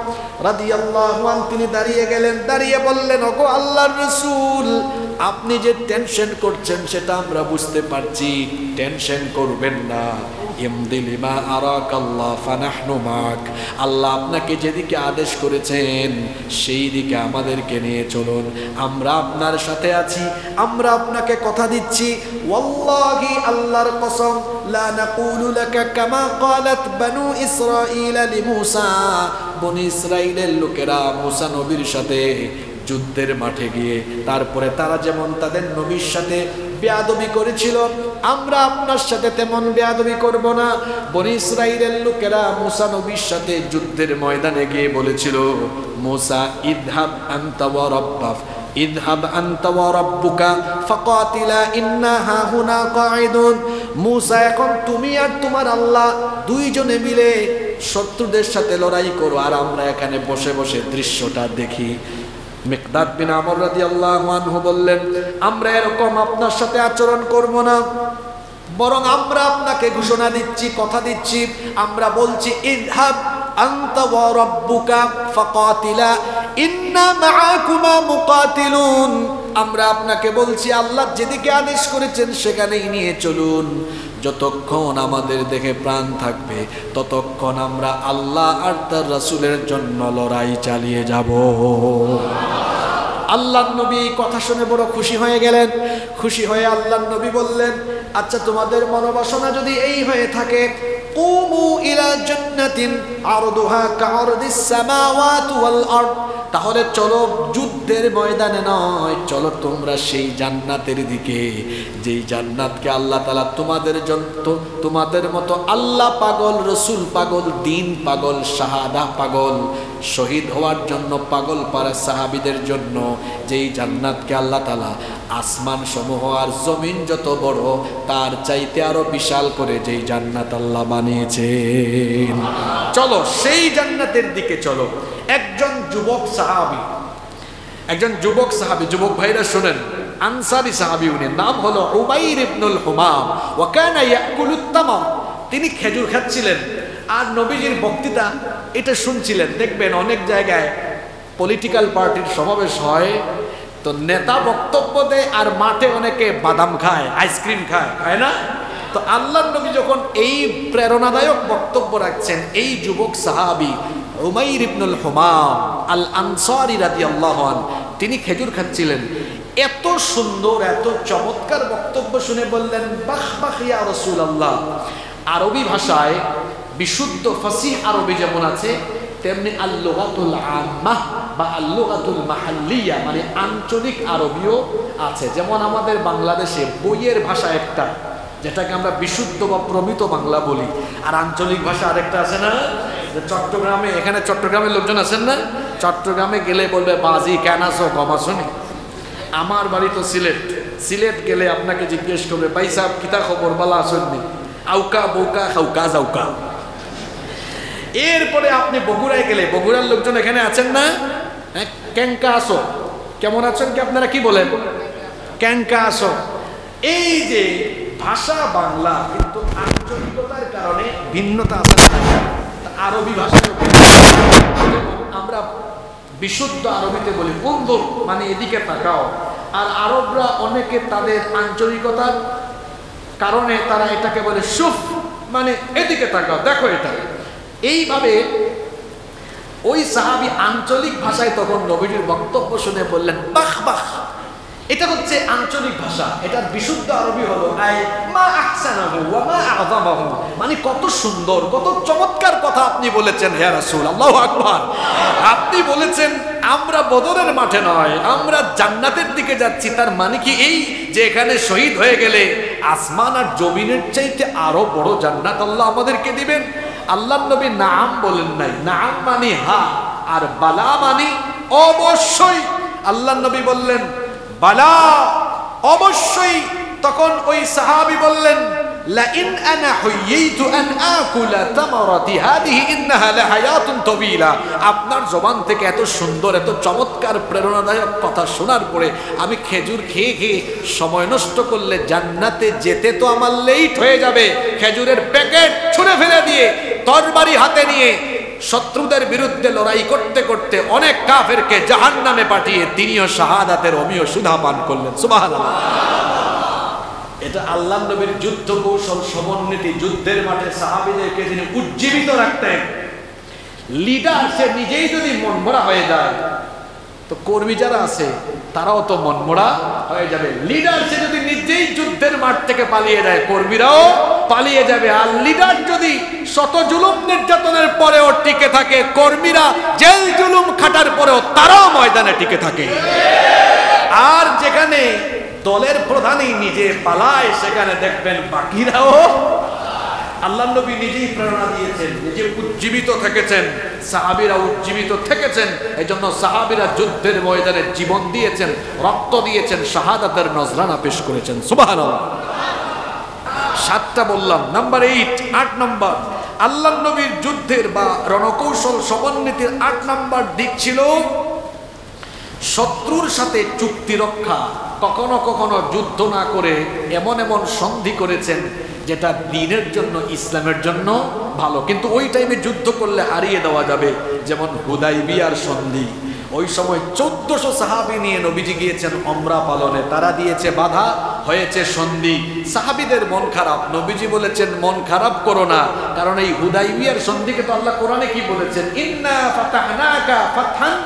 রাদিয়াল্লাহু আনহু। তিনি দাঁড়িয়ে গেলেন, দাঁড়িয়ে বললেন, ওগো আল্লাহর রাসূল, আপনি যে টেনশন করছেন সেটা আমরা বুঝতে পারছি, টেনশন করবেন না। ইমদিলিমা আরাকাল্লাহ ফানাহনু মাক। আল্লাহ আপনাকে যেদিকে আদেশ করেছেন সেই দিকে আমাদেরকে নিয়ে চলুন, আমরা আপনার সাথে আছি। আমরা আপনাকে কথা দিচ্ছি, ওয়াল্লাহি আল্লাহর কসম, লা নাকুলু লাকা কামা ক্বালাত বানু ইসরাঈল লিমূসা। বনি ইসরাঈলের লোকেরা মুসা নবীর সাথে যুদ্ধের মাঠে গিয়ে তারপরে তারা যেমন তাদের নবীর সাথে বেয়াদবি করেছিল, আমরা আপনার সাথে তেমন বেয়াদবি করব না। বনি ইসরাঈলের লোকেরা মুসা নবীর সাথে যুদ্ধের ময়দানে গিয়ে বলেছিল, মুসা ইযহাব আনতা ওয়া রাব্বুকা ফাকাতিলা ইন্না হাহুনা কাঈদুন। মুসা, এখন তুমি আর তোমার আল্লাহ দুইজনে মিলে শত্রুদের সাথে লড়াই করো, আর আমরা এখানে বসে বসে দৃশ্যটা দেখি। মিকদাদ বিন আমর রাদিয়াল্লাহু আনহু বললেন, আমরা এরকম আপনার সাথে আচরণ করব না, বরং আমরা আপনাকে ঘোষণা দিচ্ছি, কথা দিচ্ছি, আমরা বলছি, ইযহাব আনতা ওয়া রাব্বুকা ফাকাতিলা ইন্না মাআকুমা মুকাতিলুন। আমরা আপনাকে বলছি, আল্লাহ যেদিকে আদেশ করেছেন সেখানেই নিয়ে চলুন। যতক্ষণ আমাদের দেখে প্রাণ থাকবে ততক্ষণ আমরা আল্লাহ আর তার রাসূলের জন্য লড়াই চালিয়ে যাব। আল্লাহর নবী কথা শুনে বড় খুশি হয়ে গেলেন। খুশি হয়ে আল্লাহর নবী বললেন, আচ্ছা তোমাদের মনোবাসনা যদি এই হয়ে থাকে, কুমু ইলা জান্নাতিন আরদুহা কাআরদিস সামাওয়াতি ওয়াল আরদ, তাহলে চলো যুদ্ধের ময়দানে নয়, চলো তোমরা সেই জান্নাতের দিকে, যেই জান্নাতকে আল্লাহ তাআলা তোমাদের মতো আল্লাহ পাগল, রসুল পাগল, দ্বীন পাগল, শাহাদা পাগল, শহীদ হওয়ার জন্য পাগল পারা সাহাবীদের জন্য যেই জান্নাতকে আল্লাহ তাআলা আসমান সমূহ আর জমিন যত বড় তার চাইতে আরো বিশাল করে যেই জান্নাত আল্লাহ বানিয়েছেন, চলো সেই জান্নাতের দিকে চলো। একজন যুবক সাহাবী, যুবক ভাইরা শুনেন, আনসারী সাহাবী, উনি নাম হলো উবাইর ইবনুল হুমাম। ওয়া কানা ইয়াকুলুত তামার, তিনি খেজুর খাচ্ছিলেন আর নবীজির বক্তৃতা এটা শুনছিলেন। দেখবেন অনেক জায়গায় পলিটিক্যাল পার্টির সমাবেশ হয়, তো নেতা বক্তব্য দেয় আর মাঠে অনেকে বাদাম খায়, আইসক্রিম খায় না? তো আল্লাহর নবী যখন এই প্রেরণাদায়ক বক্তব্য রাখছেন, এই যুবক সাহাবী উমাইর ইবনুল হুমাম আল আনসারী রাদিয়াল্লাহু আনহু, তিনি খেজুর খাচ্ছিলেন। এত সুন্দর, এত চমৎকার বক্তব্য শুনে বললেন, বাহ বাহ ইয়া রাসূলুল্লাহ। আরবি ভাষায় বিশুদ্ধ ফাসিহ আরবি যেমন আছে, তেমনি আল-লুগাতুল আম্মাহ বা আল-লুগাতুল মাহাল্লিয়া, মানে আঞ্চলিক আরবিও আছে। যেমন আমাদের বাংলাদেশে বইয়ের ভাষা একটা, যেটাকে আমরা বিশুদ্ধ বা প্রমিত বাংলা বলি, আর আঞ্চলিক ভাষা আরেকটা আছে না? চট্টগ্রামে, এখানে চট্টগ্রামের লোকজন আছেন না? চট্টগ্রামে গেলে বলবে বাজি কেন আসো, কম আসনি। আমার বাড়ি তো সিলেট, সিলেট গেলে আপনাকে জিজ্ঞেস করবে, ভাই সাহেব কিতা খবর, বালা আসেননি? আউকা বউকা খাউকা যাউকা। এরপরে আপনি বগুড়ায় গেলে, বগুড়ার লোকজন এখানে আছেন না? হ্যাঁ, ক্যাঙ্কা আসো, কেমন আছেন কি আপনারা কি বলেন? ক্যাঙ্কা আসো। এই যে ভাষা বাংলা, কিন্তু আঞ্চলিকতার কারণে ভিন্নতা আছে। আরবি ভাষায় আমরা বিশুদ্ধ আরবিতে বলি উনজুর, মানে এদিকে তাকাও। আর আরবরা অনেকে তাদের আঞ্চলিকতার কারণে তারা এটাকে বলে শুফ, মানে এদিকে তাকাও, দেখো এটা। এইভাবে ওই সাহাবী আঞ্চলিক ভাষায় তখন নবীজির বক্তব্য শুনে বললেন, বাহ বাহ, এটা হচ্ছে আঞ্চলিক ভাষা। এটার বিশুদ্ধ আরবি হলো মা আহসানাহু ওয়া মা আযমাহু, মানে কত সুন্দর, কত চমৎকার কথা আপনি বলেছেন হে রাসূল। আল্লাহু আকবার। আপনি বলেছেন আমরা বদরের মাঠে নয়, আমরা জান্নাতের দিকে যাচ্ছি। তার মানে কি এই যে এখানে শহীদ হয়ে গেলে আসমান আর জমিনের চাইতে আরো বড় জান্নাত আল্লাহ আমাদেরকে দিবেন? আল্লাহর নবী নাম বলেন নাই। নাম মানে হ্যাঁ, আর বালা মানে অবশ্যই। আল্লাহর নবী বললেন বালা, অবশ্যই। তখন ওই সাহাবী বললেন, লা ইন আনা হুইয়িতু আন আকুলা তামারাতি হাদিহি ইন্নাহা লাহায়াতুন তাওয়িলা। আপনার জবান থেকে এত সুন্দর, এত চমৎকার প্রেরণাদায়ক কথা শোনার পরে আমি খেজুর খেয়ে খেয়ে সময় নষ্ট করলে জান্নাতে যেতে তো আমার লেট হয়ে যাবে। খেজুরের প্যাকেট ছুঁড়ে ফেলে দিয়ে তরবারি হাতে নিয়ে শত্রুদের বিরুদ্ধে লড়াই করতে করতে অনেক কাফেরকে জাহান্নামে পাঠিয়ে তিনিও শাহাদাতের অমীয় সুধা পান করলেন। সুবহানাল্লাহ। এটা আল্লাহর নবীর যুদ্ধ কৌশল সমন্বিত। যুদ্ধের মাঠে সাহাবীদেরকে যিনি উজ্জীবিত রাখতেন, লিডার সে নিজেই যদি মনমরা হয়ে যায়, তো কর্মী যারা আছে তারাও তো মনমরা হয়ে যাবে। লিডার সে যদি নিজেই যুদ্ধের মাঠ থেকে পালিয়ে যায়, কর্মীরাও পালিয়ে যাবে। আর লিডার যদি শত জুলুম নির্যাতনের পরেও টিকে থাকে, কর্মীরা জেল জুলুম খাটার পরেও তারাও ময়দানে টিকে থাকে। আর যেখানে দলের প্রধানই নিজে পালায়, সেখানে দেখবেন বাকিরাও। আল্লাহর নবী নিজেই প্রেরণা দিয়েছেন, নিজে উজ্জীবিত থেকেছেন, সাহাবীরা উজ্জীবিত থেকেছেন। এজন্য সাহাবীরা যুদ্ধের ময়দানে জীবন দিয়েছেন, রক্ত দিয়েছেন, শাহাদাতের নজরানা পেশ করেছেন। সুবহানাল্লাহ। 7টা বললাম। নাম্বার 8 নম্বর, আল্লাহর নবীর যুদ্ধের বা রণকৌশল সমন্বিতের 8 নম্বর দিক ছিল শত্রুর সাথে চুক্তি রক্ষা। কখনো কখনো যুদ্ধ না করে এমন এমন সন্ধি করেছেন যেটা দ্বীনের জন্য, ইসলামের জন্য ভালো, কিন্তু ওই টাইমে যুদ্ধ করলে হারিয়ে দেওয়া যাবে। যেমন হুদাইবিয়ার সন্ধি। ওই সময় 1400 সাহাবী নিয়ে নবীজি গিয়েছেন ওমরা পালনে, তারা দিয়েছে বাধা, হয়েছে সন্ধি। সাহাবীদের মন খারাপ, নবীজি বলেছেন মন খারাপ করো না, কারণ এই হুদাইবিয়ার সন্ধিকে তো আল্লাহ কোরআনে কি বলেছেন, ইন্না ফাতাহনাকা ফাতহান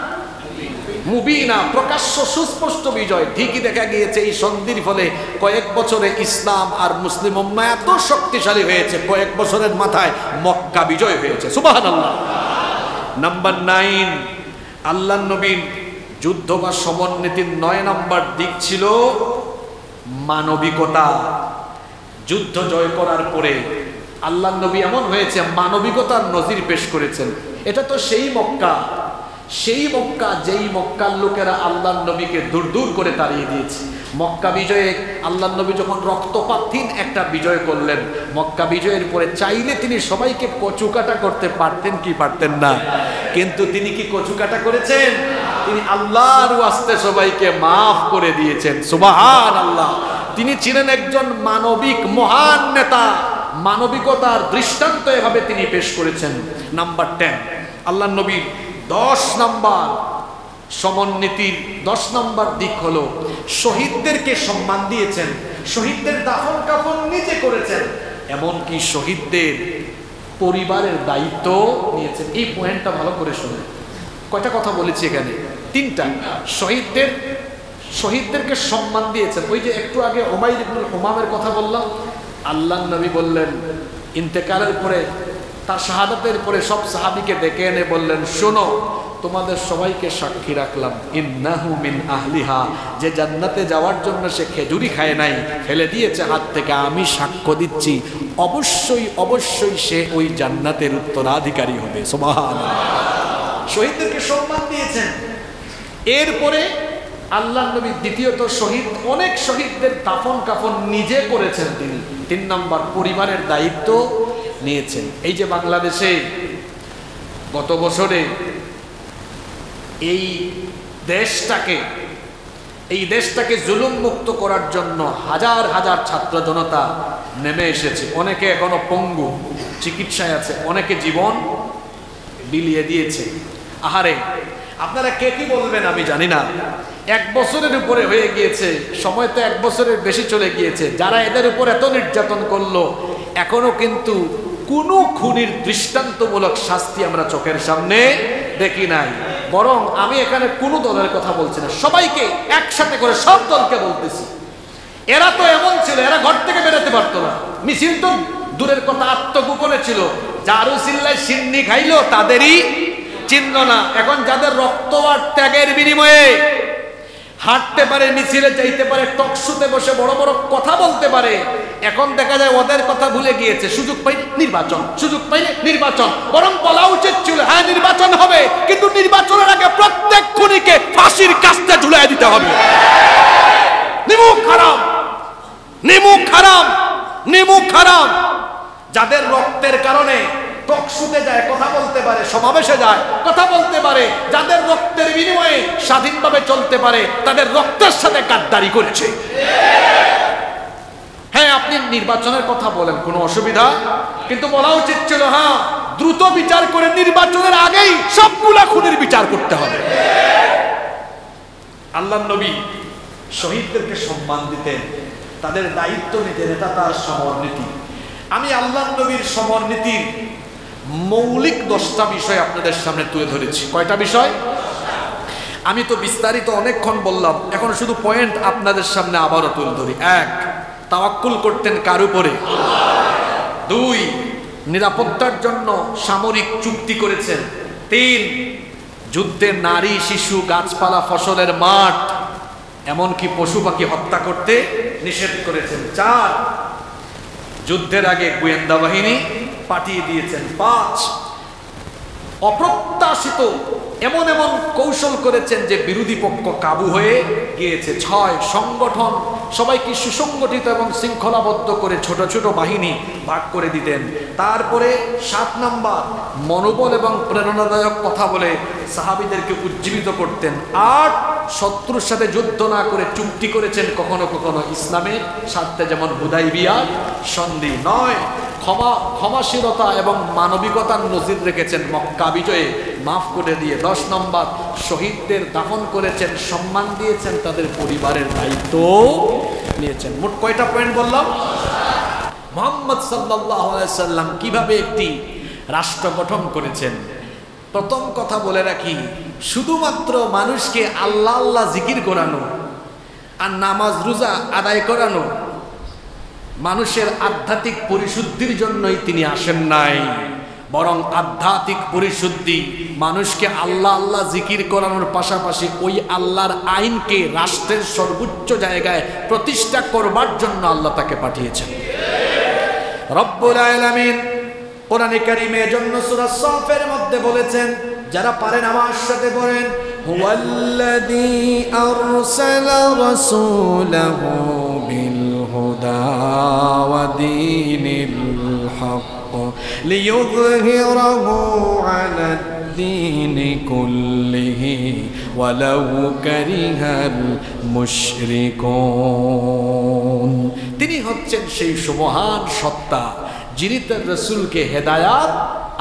মুবিনা, প্রকাশ্য সুস্পষ্ট বিজয়। ঠিকই দেখা গিয়েছে এই সন্ধির ফলে কয়েক বছরে ইসলাম আর মুসলিম উম্মাহ এত শক্তিশালী হয়েছে, কয়েক বছরের মাথায় মক্কা বিজয় হয়েছে। সুবহানাল্লাহ। নাম্বার 9, আল্লাহর নবীর যুদ্ধ বা সমন্বিতির 9 নম্বর দিক ছিল মানবিকতা। যুদ্ধ জয় করার পরে আল্লাহর নবী এমন হয়েছে মানবিকতার নজির পেশ করেছেন। এটা তো সেই মক্কা, সেই মক্কা যেই মক্কার লোকেরা আল্লাহর নবীকে দূর দূর করে তাড়িয়ে দিয়েছে। মক্কা বিজয়ে আল্লাহর নবী যখন রক্তপাতহীন একটা বিজয় করলেন, মক্কা বিজয়ের পরে চাইলে তিনি সবাইকে কচুকাটা করতে পারতেন কি পারতেন না, কিন্তু তিনি কি কচুকাটা করেছেন? তিনি আল্লাহর ওয়াস্তে সবাইকে মাফ করে দিয়েছেন। সুবহানাল্লাহ। তিনি ছিলেন একজন মানবিক মহান নেতা, মানবিকতার দৃষ্টান্ত এভাবে তিনি পেশ করেছেন। নাম্বার 10, আল্লাহর নবীর 10 নম্বর সমন্বিতির 10 নম্বর দিক হলো শহীদদেরকে সম্মান দিয়েছেন। শহীদদের দাফন কাফন নিজে করেছেন, এমনকি শহীদদের পরিবারের দায়িত্ব নিয়েছেন। এই পয়েন্টটা ভালো করে শুনুন। কয়টা কথা বলেছি এখানে? 3টা। শহীদদেরকে সম্মান দিয়েছেন। ওই যে একটু আগে উমাইর ইবনুল হুমামের কথা বললাম, আল্লাহর নবী বললেন ইন্তেকালের পরে, তার শাহাদাতের পরে সব সাহাবীকে ডেকে এনে বললেন, শোনো, তোমাদের সবাইকে সাক্ষী রাখলাম, ইন্নাহু মিন আহলিহা, যে জান্নাতে যাওয়ার জন্য সে খেজুরি খায় নাই, ফেলে দিয়েছে হাত থেকে, আমি সাক্ষ্য দিচ্ছি অবশ্যই অবশ্যই সে ওই জান্নাতের উত্তরাধিকারী হবে। সুবহানাল্লাহ। শহীদদেরকে সম্মান দিয়েছেন। এরপরে আল্লাহ নবী দ্বিতীয়ত শহীদ, অনেক শহীদদের দাফন কাফন নিজে করেছেন তিনি। 3 নম্বর, পরিবারের দায়িত্ব নিয়েছেন। এই যে বাংলাদেশে গত বছরে এই দেশটাকে জুলুম মুক্ত করার জন্য হাজার হাজার ছাত্র জনতা নেমে এসেছে। অনেকে এখনো পঙ্গু চিকিৎসায় আছে, অনেকে জীবন বিলিয়ে দিয়েছে। আহারে, আপনারা কে কি বলবেন আমি জানি না, 1 বছরের উপরে হয়ে গিয়েছে, সময় তো 1 বছরের বেশি চলে গিয়েছে। যারা এদের উপর এত নির্যাতন করলো, এখনো কিন্তু কোনো খুনির দৃষ্টান্তমূলক শাস্তি আমরা চোখের সামনে দেখি নাই। বরং আমি এখানে কোনো দলের কথা বলছি না, সবাইকে একসাথে করে সব দলকে বলতেছি, এরা তো এমন ছিল, এরা ঘর থেকে বেরোতে পারতো না। মিছিল তো দূরের কথা, আত্মগোপনে ছিল। যারু চিল্লায় সিন্নি খাইলো তাদেরই চিহ্ন না। এখন যাদের রক্ত আর ত্যাগের বিনিময়ে হাঁটতে পারে, মিছিলে যাইতে পারে, টকশোতে বসে বড় বড় কথা বলতে পারে, এখন দেখা যায় ওদের কথা ভুলে গিয়েছে। সুযোগ পাইলে নির্বাচন, সুযোগ পাইলে নির্বাচন। বরং বলা উচিত ছিল, হ্যাঁ নির্বাচন হবে, কিন্তু নির্বাচনের আগে প্রত্যেক খুনিকে ফাঁসির কাস্তে ঝুলিয়ে দিতে হবে। নিমুখ হারাম, নিমুখ হারাম, নিমুখ হারাম। যাদের রক্তের কারণে টকশোতে যায়, কথা বলতে পারে, সমাবেশে যায়, কথা বলতে পারে, যাদের রক্তের বিনিময়ে স্বাধীনভাবে চলতে পারে, তাদের রক্তের সাথে গাদ্দারি করেছে। হ্যাঁ, আপনি নির্বাচনের কথা বলেন, কোনো অসুবিধা, কিন্তু বলা উচিত ছিল, হ্যাঁ দ্রুত বিচার করে নির্বাচনের আগেই সবগুলা খুনের বিচার করতে হবে। আল্লাহর নবী শহীদদেরকে সম্মান দিতেন, তাদের দায়িত্ব নিতেন, এটা তার সমরনীতি। আমি আল্লাহর নবীর সমরনীতির মৌলিক 10টা বিষয় আপনাদের সামনে তুলে ধরেছি। কয়টা বিষয়? আমি তো বিস্তারিত অনেকক্ষণ বললাম, এখন শুধু পয়েন্ট আপনাদের সামনে আবারও তুলে ধরি। 1, তাওয়াক্কুল করতেন কার উপরে? 2, নিরাপত্তার জন্য সামরিক চুক্তি করেছেন। 3, যুদ্ধে নারী, শিশু, গাছপালা, ফসলের মাঠ, এমনকি পশু পাখি হত্যা করতে নিষেধ করেছেন। 4, যুদ্ধের আগে গোয়েন্দা বাহিনী পাঠিয়ে দিয়েছেন। 5, অপ্রত্যাশিত এমন এমন কৌশল করেছেন যে বিরোধী পক্ষ কাবু হয়ে গিয়েছে। 6, সংগঠন, সবাইকে সুসংগঠিত এবং শৃঙ্খলাবদ্ধ করে ছোট ছোট বাহিনী ভাগ করে দিতেন। তারপরে 7 নম্বর, মনোবল এবং প্রেরণাদায়ক কথা বলে সাহাবীদেরকে উজ্জীবিত করতেন। 8, শত্রুর সাথে যুদ্ধ না করে চুক্তি করেছেন কখনো কখনো ইসলামের স্বার্থে, যেমন হুদাইবিয়ার সন্ধি। 9, ক্ষমাশীলতা এবং মানবিকতার নজির রেখেছেন, মক্কা বিজয়ে মাফ করে দিয়ে। 10 নম্বর, শহীদদের দাফন করেছেন, সম্মান দিয়েছেন, তাদের পরিবারের দায়িত্ব নিয়েছেন। মোট কয়টা পয়েন্ট বললাম? মুহাম্মদ সাল্লাল্লাহু আলাইহি সাল্লাম কিভাবে একটি রাষ্ট্র গঠন করেছেন। প্রথম কথা বলে রাখি, শুধুমাত্র মানুষকে আল্লাহ আল্লাহ জিকির করানো আর নামাজ রোজা আদায় করানো, মানুষের আধ্যাত্মিক পরিশুদ্ধির জন্যই তিনি আসেন নাই, বরং আধ্যাত্মিক পরিশুদ্ধি মানুষকে আল্লাহ আল্লাহ জিকির করানোর পাশাপাশি ওই আল্লাহর আইনকে রাষ্ট্রের সর্বোচ্চ জায়গায় প্রতিষ্ঠা করবার জন্য আল্লাহ তাকে পাঠিয়েছেন। রব্বুল আলামিন কোরআনে কারীমে জন্য সূরা সাফের মধ্যে বলেছেন, যারা পারেন আমার সাথে পড়েন, হুয়াল্লাযী আরসালা রাসূলাহু বিল হুদা ওয়া দীনিল হক লিইয়ুযহিরাহু আলাদ দীনি কুল্লিহি ওয়ালাউ কারিহাল মুশরিকুন। তিনি হচ্ছেন সেই সুমহান সত্তা যিনি তার রাসূলকে হেদায়াত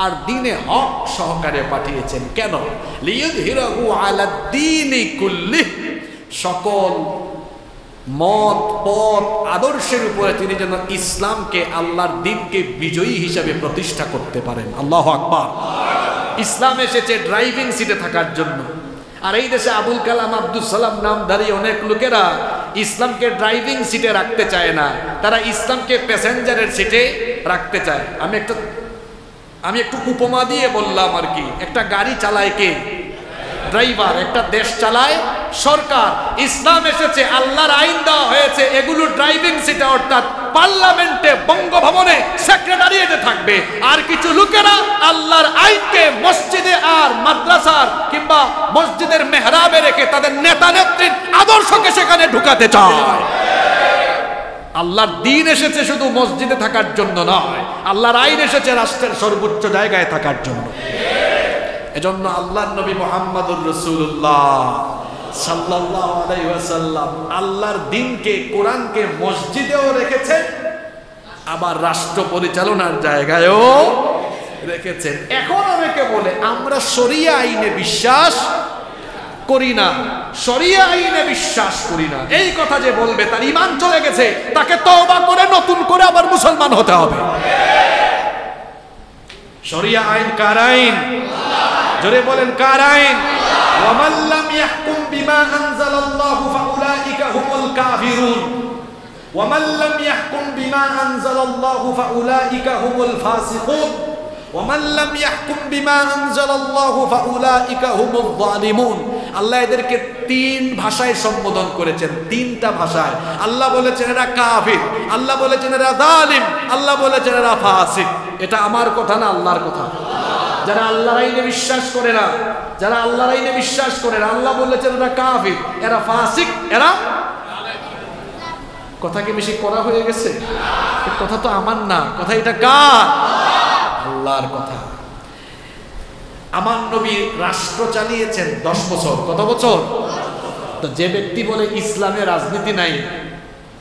আর দ্বীনে হক সহকারে পাঠিয়েছেন। কেন? লিইয়ুযহিরাহু আলাদ দীনি কুল্লিহি, সকল মত পথ আদর্শের উপরে তিনি যেন ইসলামকে, আল্লাহর দ্বীনকে বিজয়ী হিসাবে প্রতিষ্ঠা করতে পারেন। আল্লাহু আকবার। ইসলাম এসেছে ড্রাইভিং সিটে থাকার জন্য, আর এই দেশে আবুল কালাম আব্দুল সালাম নামধারী অনেক লোকেরা ইসলামকে ড্রাইভিং সিটে রাখতে চায় না, তারা ইসলামকে প্যাসেঞ্জারের সিটে রাখতে চায়। আমি একটু উপমা দিয়ে বললাম আর কি। একটা গাড়ি চালায় কে? ড্রাইভার। একটা দেশ চালায় সরকার, ইসলাম এসেছে, আল্লাহর আইন দেওয়া হয়েছে, এগুলো ড্রাইভিং সিটে অর্থাৎ পার্লামেন্টে, বঙ্গভবনে, সেক্রেটারিয়েটে থাকবে। আর কিছু লোকেরা আল্লাহর আইনকে মসজিদে আর মাদ্রাসার কিংবা মসজিদের মেহরাবে রেখে তাদের নেতা নেত্রীর আদর্শকে সেখানে ঢুকাতে চায়। আল্লাহর দ্বীন এসেছে শুধু মসজিদে থাকার জন্য নয়, আল্লাহর আইন এসেছে রাষ্ট্রের সর্বোচ্চ জায়গায় থাকার জন্য। এজন্য আল্লাহর নবী মুহাম্মদুর রাসূলুল্লাহ সাল্লাল্লাহু আলাইহি ওয়াসাল্লাম আল্লাহর দ্বীনকে, কোরআনকে মসজিদেও রেখেছেন, আবার রাষ্ট্র পরিচালনার জায়গায়ও রেখেছেন। এখন অনেকে বলে আমরা শরিয়া আইনে বিশ্বাস করি না, শরিয়া আইনে বিশ্বাস করি না। এই কথা যে বলবে তার ঈমান চলে গেছে, তাকে তওবা করে নতুন করে আবার মুসলমান হতে হবে। শরিয়া আইন কার আইন? জোরে বলেন কার আইন? ওয়া মান লাম ইয়াহকুম বিমা আনজালাল্লাহু ফাউলাইকা হুমুল কাফিরুন ওয়া মান লাম ইয়াহকুম বিমা আনজালাল্লাহু ফাউলাইকা হুমুল ফাসিকুন ওয়া মান লাম ইয়াহকুম বিমা আনজালাল্লাহু ফাউলাইকা হুমুল যালিমুন। আল্লাহ এদেরকে তিন ভাষায় সম্বোধন করেছেন, তিনটা ভাষায়। আল্লাহ বলেছেন এরা কাফির, আল্লাহ বলেছেন এরা জালিম, আল্লাহ বলেছেন এরা ফাসিক। এটা আমার কথা না, আল্লাহর কথা। যারা আল্লাহর আইনে বিশ্বাস করে না, যারা আল্লাহর আইনে বিশ্বাস করে না, আল্লাহ বলেছেন এরা কাফির, এরা ফাসিক, এরা। কথা কি বেশি করা হয়ে গেছে? কথা তো আমার না, কথা এটা কার? আল্লাহর কথা। আমার নবী রাষ্ট্র চালিয়েছেন 10 বছর। কত বছর? তো যে ব্যক্তি বলে ইসলামে রাজনীতি নাই,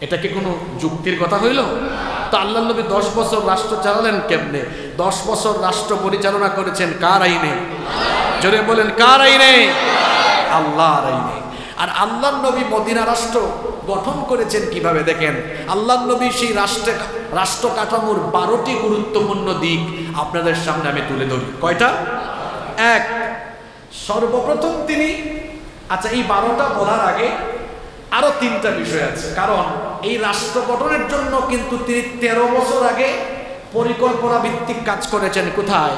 এটা কি কোনো যুক্তির কথা হইল? তো আল্লাহ নবী 10 বছর রাষ্ট্র চালালেন কেমনে? 10 বছর রাষ্ট্র পরিচালনা করেছেন কার আইনে? জোরে বলেন কার আইনে? আল্লাহর আইনে। আর আল্লাহ নবী মদিনা রাষ্ট্র গঠন করেছেন কিভাবে দেখেন। আল্লাহ নবী সেই রাষ্ট্র কাঠামোর 12টি গুরুত্বপূর্ণ দিক আপনাদের সামনে আমি তুলে ধরি। কয়টা? এক, সর্বপ্রথম তিনি, আচ্ছা এই 12টা বলার আগে আরো 3টা বিষয় আছে, কারণ এই রাষ্ট্র গঠনের জন্য কিন্তু তিনি 13 বছর আগে পরিকল্পনা ভিত্তিক কাজ করেছেন। কোথায়?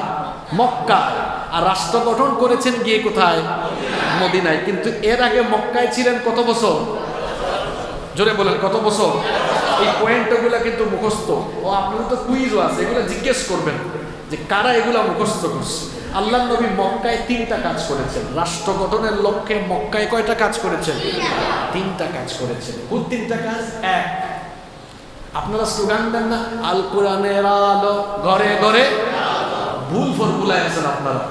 মক্কায়। আর রাষ্ট্র গঠন করেছেন গিয়ে কোথায়? মদিনায়। কিন্তু এর আগে মক্কায় ছিলেন কত বছর? জোরে বলেন কত বছর? এই পয়েন্টগুলো কিন্তু মুখস্থ, ও আপনাদের তো কুইজও আছে, এগুলো জিজ্ঞেস করবেন যে কারা এগুলা মুখস্থ করছে। আল্লাহ নবী মক্কায় 3টা কাজ করেছেন রাষ্ট্র গঠনের লক্ষ্যে। মক্কায় কয়টা কাজ করেছেন? 3টা কাজ করেছেন। কোন 3টা কাজ? এক, আপনারা স্লোগান দেন না, আল কোরআনের আলো ঘরে ঘরে। ভুল ফর্মুলায় আছেন আপনারা।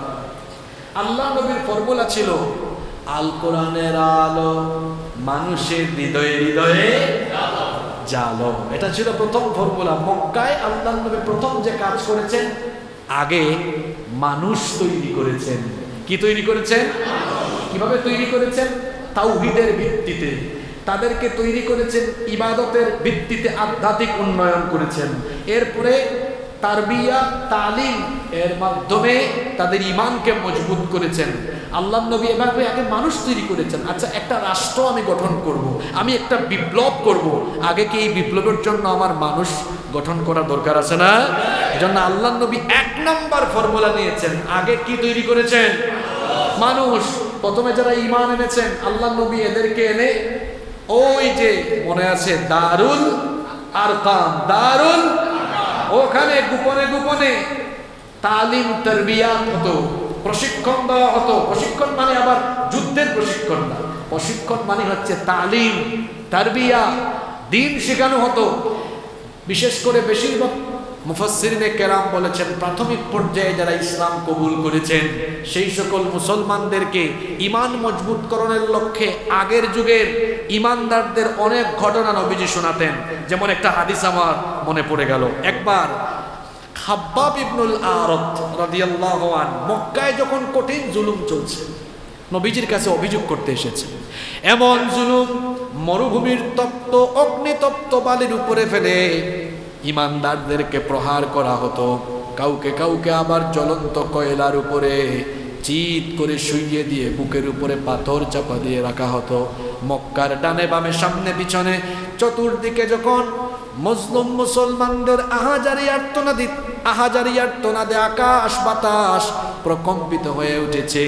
আল্লাহ নবীর ফর্মুলা ছিল আল কোরআনের আলো মানুষের হৃদয়ে হৃদয়ে জালো। এটা ছিল প্রথম ফর্মুলা। মক্কায় আল্লাহ নবী প্রথম যে কাজ করেছেন, আগে মানুষ তৈরি করেছেন। কি তৈরি করেছেন? কিভাবে তৈরি করেছেন? তাওহীদের ভিত্তিতে। তাদেরকে তৈরি করেছেন ইবাদতের ভিত্তিতে, আধ্যাত্মিক উন্নয়ন করেছেন। এরপরে তারবিয়া, তালিম এর মাধ্যমে তাদের ঈমানকে মজবুত করেছেন। আল্লাহ নবী এভাবে আগে মানুষ তৈরি করেছেন। আচ্ছা, একটা রাষ্ট্র আমি গঠন করব, আমি একটা বিপ্লব করব, আগে কি এই বিপ্লবের জন্য আমার মানুষ গঠন করা দরকার আছে না? এজন্য আল্লাহ নবী 1 নম্বর ফর্মুলা নিয়েছেন। আগে কি তৈরি করেছেন? মানুষ। প্রথমে যারা ঈমান এনেছেন, আল্লাহ নবী এদেরকে এনে ওই যে মনে আছে দারুল আরকাম, দারুল, ওখানে গোপনে গোপনে তালিম তারবিয়াত হতো, প্রশিক্ষণ দেওয়া হতো। প্রশিক্ষণ মানে আবার যুদ্ধের প্রশিক্ষণ না, প্রশিক্ষণ মানে হচ্ছে তালিম তারবিয়া, দ্বীন শেখানো হতো। বিশেষ করে বেশিরভাগ মুফাসসিরিনে কেরাম বলেছেন প্রাথমিক পর্যায়ে যারা ইসলাম কবুল করেছেন সেই সকল মুসলমানদেরকে ঈমান মজবুতকরণের লক্ষ্যে আগের যুগের ঈমানদারদের অনেক ঘটনা নবীজি শোনাতেন। যেমন একটা হাদিস আমার মনে পড়ে গেল। একবার খাব্বাব ইবনুল আরত রাদিয়াল্লাহু আনহু মক্কায় যখন কঠিন জুলুম চলছে, নবীজির কাছে অভিযোগ করতে এসেছে। এমন জুলুম মরুভূমির তপ্ত অগ্নিতপ্ত বালির উপরে ফেলে ঈমানদারদেরকে প্রহার করা হতো, কাউকে কাউকে আবার জ্বলন্ত কয়লার উপরে চিৎ করে শুইয়ে দিয়ে বুকের উপরে পাথর চাপা দিয়ে রাখা হতো। মক্কার ডানে বামে সামনে পিছনে চতুর্দিকে যখন মুসলিম মুসলমানদের আহাজারি আর্তনাদে আকাশ বাতাস প্রকম্পিত হয়ে উঠেছে,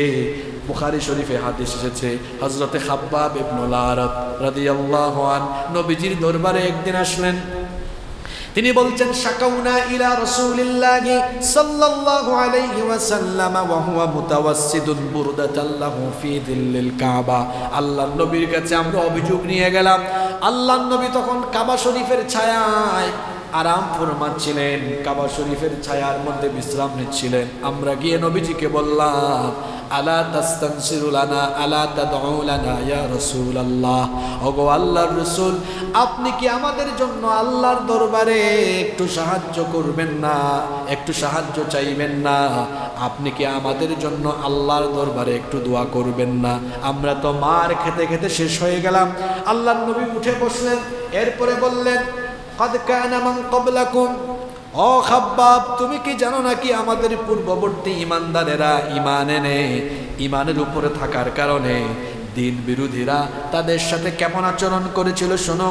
বুখারী শরীফে হাদিস এসেছে, হযরতে খাব্বাব ইবনুল আরাত রাদিয়াল্লাহু আনহু নবীজির দরবারে একদিন আসলেন। তিনি বলছেন, শাকাউনা ইলা রাসূলিল্লাহি সাল্লাল্লাহু আলাইহি ওয়াসাল্লাম ওয়া হুয়া মুতাওয়াসসিদুন বুরদাতাল লাহু ফি যিল্লিল কাবা। আল্লাহর নবীর কাছে আমরা অভিযোগ নিয়ে গেলাম। আল্লাহর নবী তখন কাবা শরীফের ছায়ায় আরাম ফরমাচ্ছিলেন, কাবা শরীফের ছায়ার মধ্যে বিশ্রাম নিচ্ছিলেন। আমরা গিয়ে নবীজিকে বললাম, আলা তাস্তানসিরু লানা আলা তাদউ লানা ইয়া রাসূলুল্লাহ, ওগো আল্লাহর রাসূল, আপনি কি আমাদের জন্য আল্লাহর দরবারে একটু সাহায্য করবেন না, একটু সাহায্য চাইবেন না? আপনি কি আমাদের জন্য আল্লাহর দরবারে একটু দোয়া করবেন না? আমরা তো মার খেতে খেতে শেষ হয়ে গেলাম। আল্লাহর নবী উঠে বসলেন, এরপরে বললেন, قد كان من قبلكم, ও খাব্বাব, তুমি কি জানো নাকি আমাদের পূর্ববর্তী ঈমানদারেরা ঈমান এনে ঈমানের উপরে থাকার কারণে দিন বিরোধীরা তাদের সাথে কেমন আচরণ করেছিল? শোনো,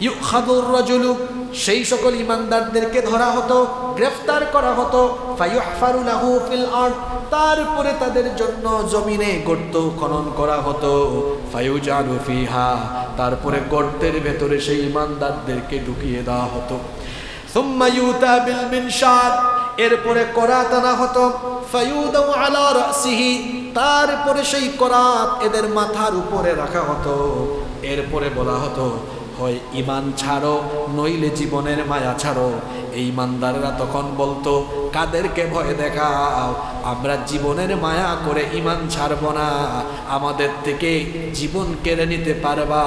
ইউখাদুর রাজুলু, সেই সকল ঈমানদারদেরকে ধরা হতো, গ্রেফতার করা হতো, ফায়ুহফারু লাহু ফিল আরদ, তারপরে তাদের জন্য জমিনে গর্ত খনন করা হতো, ফায়ুজালু ফিহা, তারপরে গর্তের ভেতরে সেই ঈমানদারদেরকে ঢুকিয়ে দেওয়া হতো। সুম্মা ইউতা বিল মিনশাদ, এরপরে করাত আনা হতো, ফায়ুদাউ আলা রাসিহি, তারপরে সেই করাত এদের মাথার উপরে রাখা হতো। এরপরে বলা হতো, হয় ঈমান ছাড়ো নইলে জীবনের মায়া ছাড়ো। এই ঈমানদাররা তখন বলতো, কাদেরকে ভয় দেখাও, আমরা জীবনের মায়া করে ঈমান ছাড়বো না, আমাদের থেকে জীবন কেড়ে নিতে পারবা,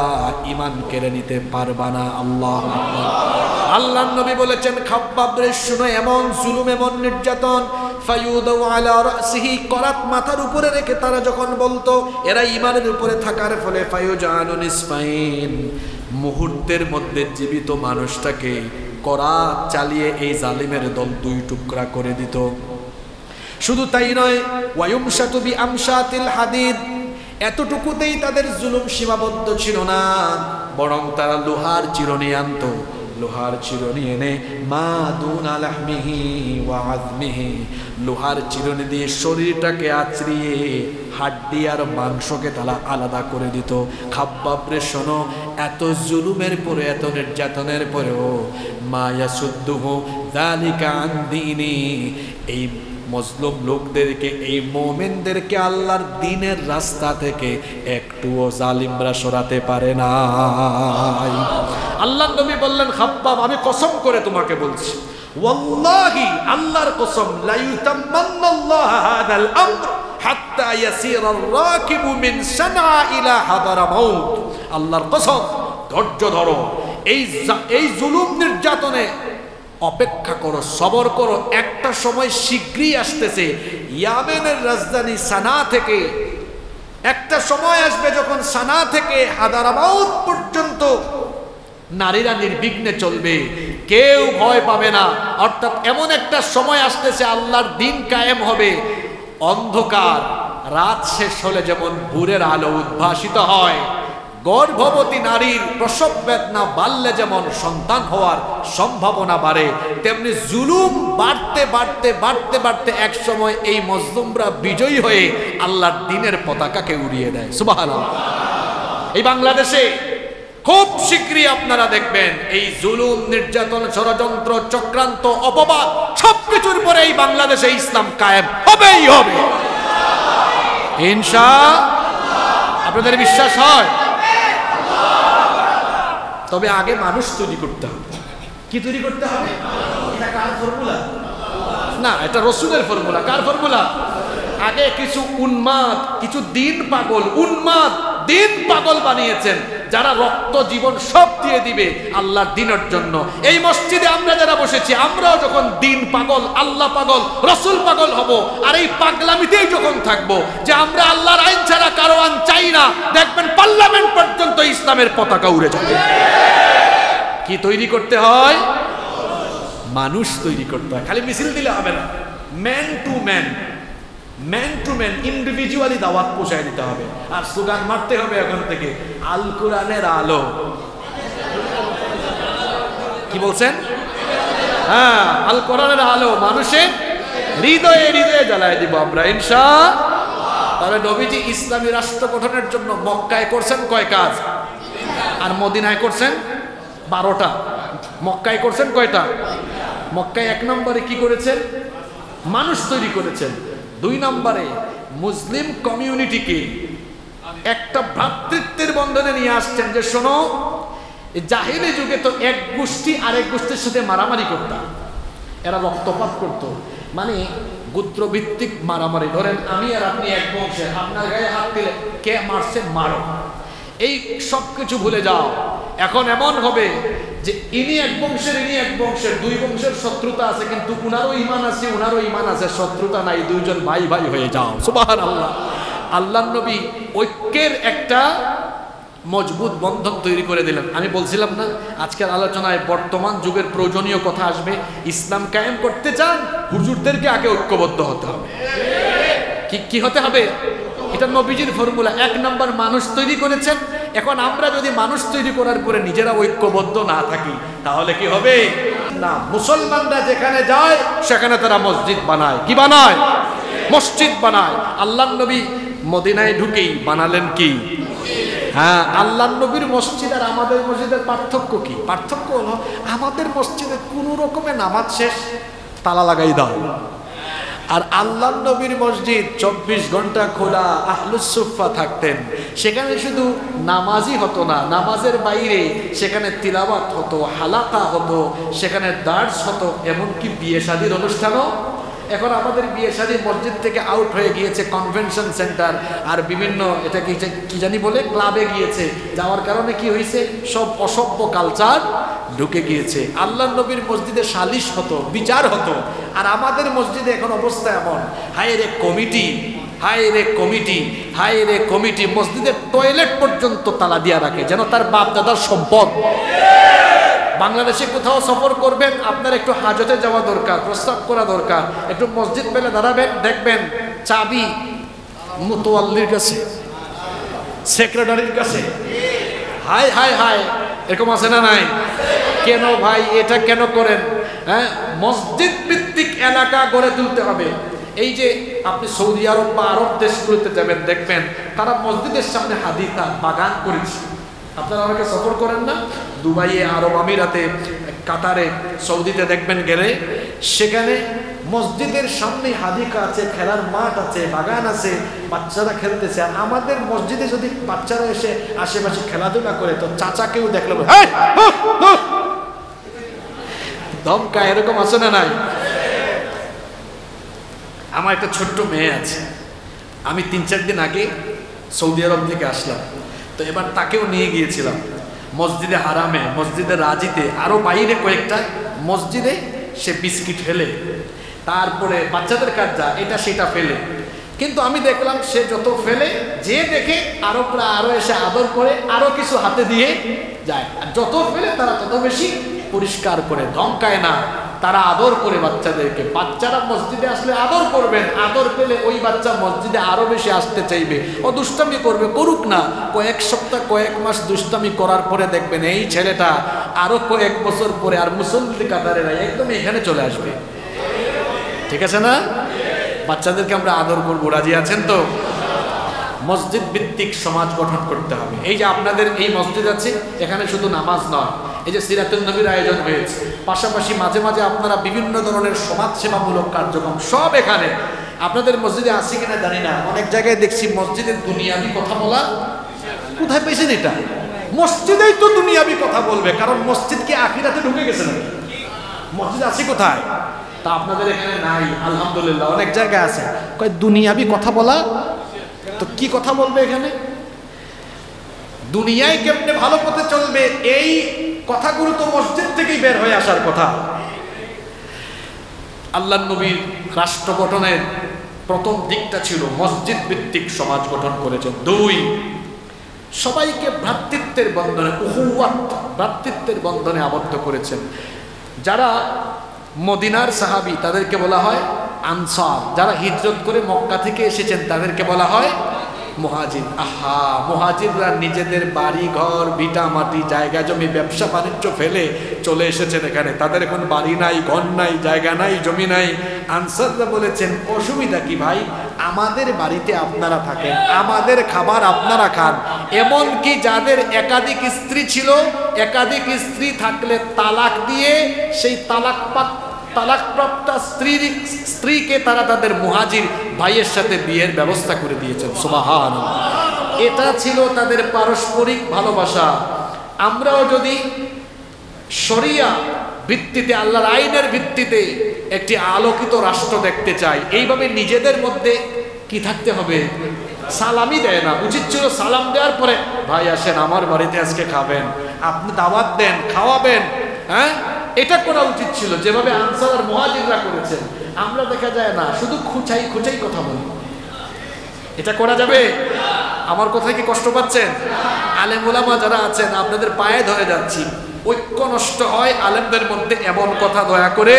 ঈমান কেড়ে নিতে পারবা না। আল্লাহু আকবার। আল্লাহর নবী বলেছেন, খাব্বাব রে শুনো, এমন জুলুম, এমন নির্যাতন, ফায়ুদাউ আলা রাসিহি, করাত মাথার উপরে রেখে তারা যখন বলতো, এরা ঈমানের উপরে থাকার ফলে ফায়ুজানু নিসফাইন, মুহূর্তের মধ্যে জীবিত মানুষটাকে করাত চালিয়ে এই জালিমের দল দুই টুকরা করে দিত। শুধু তাই নয়, ওয়ায়ুমশাতু বিআমশাতিল হাদিদ, এতটুকুতেই তাদের জুলুম সীমাবদ্ধ ছিল না, বরং তারা লোহার চিরুনি আনতো। লোহার চিরুনি এনে মা দুনা লাহমিহি ওয়া আযমিহি, লোহার চিরুনি দিয়ে শরীরটাকে আঁচড়িয়ে হাড্ডি আর মাংসকে তারা আলাদা করে দিত। খাব্বাব রে শোনো, এত জুলুমের পরে, এত নির্যাতনের পরেও মা ইয়াসুদ্দুহু যালিকা আন দীনি, এই মজলুম লোকদেরকে, এই মুমিনদেরকে আল্লাহর দ্বীনের রাস্তা থেকে একটুও জালিমরা সরাতে পারে না। আল্লাহর নবী বললেন, খাব্বাব, আমি কসম করে তোমাকে বলছি, ওয়াল্লাহি, আল্লাহর কসম, লা ইউতাম্মান্নাল্লাহু হাদাল আমর হাত্তা ইয়াসিরা আর-রাকিবু মিন সানআ ইলা হাদারামাউত। আল্লাহর কসম, ধৈর্য ধরো, এই জুলুম নির্যাতনে অপেক্ষা করো, সবর করো, একটা সময় শীঘ্রই আসতেছে। ইয়ামেনের রাজধানী সানা থেকে একটা সময় আসবে যখন সানা থেকে হাদারামাউত পর্যন্ত নারীরা নির্বিঘ্নে চলবে, কেউ ভয় পাবে না। অর্থাৎ এমন একটা সময় আসতেছে, আল্লাহর দ্বীন কায়েম হবে। অন্ধকার রাত শেষ হলে যেমন ভোরের আলো উদ্ভাসিত হয়, গর্ভবতী নারীর প্রসব বেদনা বাড়লে যেমন সন্তান হওয়ার সম্ভাবনা বাড়ে, তেমনি জুলুম বাড়তে বাড়তে বাড়তে বাড়তে এক সময় এই মজলুমরা বিজয়ী হয়ে আল্লাহর দ্বীনের পতাকাকে উড়িয়ে দেয়। সুবহানাল্লাহ। এই বাংলাদেশে খুব শীঘ্রই আপনারা দেখবেন এই জুলুম, নির্যাতন, ষড়যন্ত্র, চক্রান্ত, অপবাদ সবকিছুর পরে এই বাংলাদেশে ইসলাম কায়েম হবেই হবে ইনশাআল্লাহ। আপনাদের বিশ্বাস হয়? তবে আগে মানুষ তৈরি করতে হবে। কি তৈরি করতে হবে? এটা কার ফর্মুলা? না, এটা রাসূলের ফর্মুলা। কার ফর্মুলা? আগে কিছু উন্মাদ, কিছু দিন পাগল, উন্মাদ দিন পাগল বানিয়েছেন, যারা রক্ত জীবন সব দিয়ে দিবে আল্লাহর দ্বীনের জন্য। এই মসজিদে আমরা যারা বসেছি, আমরাও যখন দিন পাগল, আল্লাহ পাগল, রাসূল পাগল হব, আর এই পাগলামিতেই যখন থাকবো যে আমরা আল্লাহর আইন ছাড়া কারো আইন চাই না, দেখবেন পার্লামেন্ট পর্যন্ত ইসলামের পতাকা উড়ে যাবে। কি তৈরি করতে হয়? মানুষ তৈরি করতে হয়। খালি মিছিল দিলে হবে না, man to man, man to man, individually দাওয়াত পৌঁছায় দিতে হবে। আর স্লোগান মারতে হবে এখন থেকে, আল কোরআনের আলো। কি বলছেন? হ্যাঁ, আল কোরআনের আলো মানুষের হৃদয়ে হৃদয়ে জ্বালায় দিব আমরা ইনশাআল্লাহ। তাহলে নবীজি ইসলামী রাষ্ট্র গঠনের জন্য মক্কায় করছেন কয় কাজ, আর মদিনায় করছেন 12টা। মক্কায় করছেন কয়টা? মক্কায় 1 নম্বরে কি করেছেন? মানুষ তৈরি করেছেন। 2 নম্বরে মুসলিম কমিউনিটিকে একটা ভ্রাতৃত্বের বন্ধনে নিয়ে আসছেন, যে শোনো, জাহিলি যুগে তো এক গোষ্ঠী আরেক গোষ্ঠীর সাথে মারামারি করতাম, এরা রক্তপাত করত, মানে গোত্রভিত্তিক মারামারি। ধরেন আমি আর আপনি এক বংশের, আপনার গায়ে হাত দিলে কে মারছে মারো, এই সব কিছু ভুলে যাও। এখন এমন হবে যে ইনি এক বংশের, ইনি এক বংশের, 2 বংশের শত্রুতা আছে, কিন্তু উনারও ইমান আছে, উনারও ইমান আছে, শত্রুতা নাই, 2 জন ভাই ভাই হয়ে যাও। সুবহানাল্লাহ। আল্লাহর নবী ঐক্যের একটা মজবুত বন্ধন তৈরি করে দিলেন। আমি বলছিলাম না আজকের আলোচনায় বর্তমান যুগের প্রয়োজনীয় কথা আসবে। ইসলাম কায়েম করতে চান, হুজুরদেরকে আগে ঐক্যবদ্ধ হতে হবে। কি হতে হবে? এটা নবীজির ফর্মুলা। 1 নম্বর মানুষ তৈরি করেছেন। এখন আমরা যদি মানুষ তৈরি করার পরে নিজেরা ঐক্যবদ্ধ না থাকি, তাহলে কি হবে? না, মুসলমানরা যেখানে যায় সেখানে তারা মসজিদ বানায়। কি বানায়? মসজিদ বানায়। আল্লাহর নবী মদিনায় ঢুকেই বানালেন কি? হ্যাঁ, আল্লাহর নবীর মসজিদ আর আমাদের মসজিদের পার্থক্য কি? পার্থক্য হলো আমাদের মসজিদে কোনো রকমে নামাজ শেষ তালা লাগাই দাও, আর আল্লাহর নবীর মসজিদ 24 ঘন্টা খোলা, আহলুস সুফফা থাকতেন। সেখানে শুধু নামাজই হতো না, নামাজের বাইরে সেখানে তিলাওয়াত হতো, হালাকা হতো, সেখানে দার্স হতো, এমনকি বিয়ে শাদীর অনুষ্ঠানও। এখন আমাদের বিয়ে শাদী মসজিদ থেকে আউট হয়ে গিয়েছে কনভেনশন সেন্টার আর বিভিন্ন এটা কি জানি বলে ক্লাবে গিয়েছে। যাওয়ার কারণে কি হয়েছে? সব অসভ্য কালচার ঢুকে গিয়েছে। আল্লাহর নবীর মসজিদে সালিশ হতো, বিচার হতো, আর আমাদের মসজিদে এখন অবস্থা এমন, হায় রে কমিটি, হায় রে কমিটি, হায় রে কমিটি। মসজিদের টয়লেট পর্যন্ত তালা দিয়া রাখে, যেন তার বাপ দাদার সম্পদ। বাংলাদেশে কোথাও সফর করবেন, আপনার একটু হাজতে যাওয়া দরকার, প্রস্তাব করা দরকার, একটু মসজিদ পেলে দাঁড়াবেন, দেখবেন চাবি মুতওয়াল্লির কাছে, সেক্রেটারির কাছে। হায় হায় হায়, এরকম আছে না নাই? কেন ভাই এটা কেন করেন? হ্যাঁ, মসজিদ ভিত্তিক এলাকা গড়ে তুলতে হবে। এই যে আপনি সৌদি আরব বা আরব দেশগুলোতে যাবেন, দেখবেন তারা মসজিদের সামনে হাদিকা বাগান করেছে। আপনারা অনেকে সফর করেন না? দুবাইয়ে, আরব আমিরাতে, কাতারে, সৌদিতে দেখবেন গেলে সেখানে মসজিদের সামনে হাদিকা আছে, খেলার মাঠ আছে, বাগান আছে, বাচ্চারা খেলতেছে। আর আমাদের মসজিদে যদি বাচ্চারা এসে আশেপাশে খেলাধুলা করে, তো চাচাকেও দেখলে ধমকা, এরকম আছে না নাই? আমার একটা ছোট্ট মেয়ে আছে, আমি 3-4 দিন আগে সৌদি আরব থেকে আসলাম, তো এবার তাকেও নিয়ে গিয়েছিলাম মসজিদে হারামে, মসজিদে রাজিতে, আরো বাইরে কয়েকটা মসজিদে। সে বিস্কিট ফেলে, তারপরে বাচ্চাদের কাজ যা এটা সেটা ফেলে, কিন্তু আমি দেখলাম সে যত ফেলে, যে দেখে আরবরা আরো এসে আদর করে, আরো কিছু হাতে দিয়ে যায়, আর যত ফেলে তারা তত বেশি পরিষ্কার করে, ধমকায় না, তারা আদর করে বাচ্চাদেরকে। বাচ্চারা মসজিদে আসলে আদর করবেন, আদর পেলে ওই বাচ্চা মসজিদে আরো বেশি আসতে চাইবে। ও দুষ্টামি করবে, করুক না, কয়েক সপ্তাহ কয়েক মাস দুষ্টামি করার পরে দেখবেন এই ছেলেটা আরো কয়েক বছর পরে আর মুসল্লি কাতারে নাই, একদম এখানে চলে আসবে। ঠিক আছে না? বাচ্চাদেরকে আমরা আদর করবো, রাজি আছেন তো? মসজিদ ভিত্তিক সমাজ গঠন করতে হবে। এই যে আপনাদের এই মসজিদ আছে, এখানে শুধু নামাজ নয়, এই যে সিরাতুন নবীর আয়োজন হয়েছে, পাশাপাশি মাঝে মাঝে আপনারা বিভিন্ন ধরনের সমাজ সেবামূলক কার্যক্রম সব এখানে। আপনাদের মসজিদে আছে কিনা জানি না, অনেক জায়গায় দেখছি মসজিদের দুনিয়াবি কথা বলা। কোথায় পেয়েছেন এটা? মসজিদেই তো দুনিয়াবি কথা বলবে, কারণ মসজিদ কি আখিরাতে ঢুকে গেছে নাকি? মসজিদ আছে কোথায়? তা আপনাদের এখানে নাই, আলহামদুলিল্লাহ। অনেক জায়গায় আছে, কয় দুনিয়াবি কথা বলা। তো কি কথা বলবে এখানে? দুনিয়ায় কেমনে ভালো পথে চলবে, এই কথাগুলো তো মসজিদ থেকেই বের হয়ে আসার কথা। আল্লাহর নবীর রাষ্ট্র গঠনের প্রথম দিকটা ছিল মসজিদ ভিত্তিক সমাজ গঠন করেছেন। 2, সবাইকে ভ্রাতৃত্বের বন্ধনে, উহুওয়াত, ভ্রাতৃত্বের বন্ধনে আবদ্ধ করেছেন। যারা মদিনার সাহাবী তাদেরকে বলা হয় আনসার, যারা হিজরত করে মক্কা থেকে এসেছেন তাদেরকে বলা হয় মুহাজির। আহা, মুহাজিররা নিজেদের বাড়ি ঘর ভিটা মাটি জায়গা জমি ব্যবসা বাণিজ্য ফেলে চলে এসেছেন এখানে। তাদের এখন বাড়ি নাই, ঘর নাই, জায়গা নাই, জমি নাই। আনসাররা বলেছেন অসুবিধা কি ভাই, আমাদের বাড়িতে আপনারা থাকেন, আমাদের খাবার আপনারা খান। এমন কি যাদের একাধিক স্ত্রী ছিল, একাধিক স্ত্রী থাকলে তালাক দিয়ে সেই তালাকপ্রাপ্ত স্ত্রীকে তারা তাদের মুহাজির ভাইয়ের সাথে বিয়ের ব্যবস্থা করে দিয়েছেন। সুবহানাল্লাহ। এটা ছিল তাদের পারস্পরিক ভালোবাসা। আমরাও যদি শরিয়া ভিত্তিতে, আল্লাহর আইনের ভিত্তিতে একটি আলোকিত রাষ্ট্র দেখতে চাই, এইভাবে নিজেদের মধ্যে কি থাকতে হবে? সালামি দেয় না, উচিত ছিল সালাম দেওয়ার পরে ভাই আসেন আমার বাড়িতে আজকে খাবেন, আপনি দাওয়াত দেন, খাওয়াবেন। হ্যাঁ, এটা করা উচিত ছিল, যেভাবে আনসার আর মুহাজিররা করেছেন। আমরা দেখা যায় না, শুধু খুঁচাই খুঁচাই কথা বলি। এটা করা যাবে? আমার কথায় কি কষ্ট পাচ্ছেন? আলেম ওলামা যারা আছেন, আপনাদের পায়ে ধরে যাচ্ছি, ঐক্য নষ্ট হয় আলেমদের মধ্যে, এমন কথা দয়া করে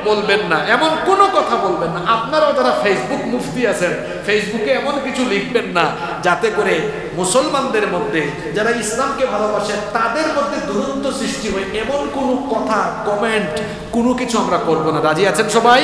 বলবেন না, এমন কোনো কথা বলবেন না। আপনারাও যারা ফেসবুক মুফতি আছেন, ফেসবুকে এমন কিছু লিখবেন না যাতে করে মুসলমানদের মধ্যে, যারা ইসলামকে ভালোবাসেন তাদের মধ্যে দূরত্ব সৃষ্টি হয়। এমন কোনো কথা, কমেন্ট, কোনো কিছু আমরা করব না। রাজি আছেন সবাই?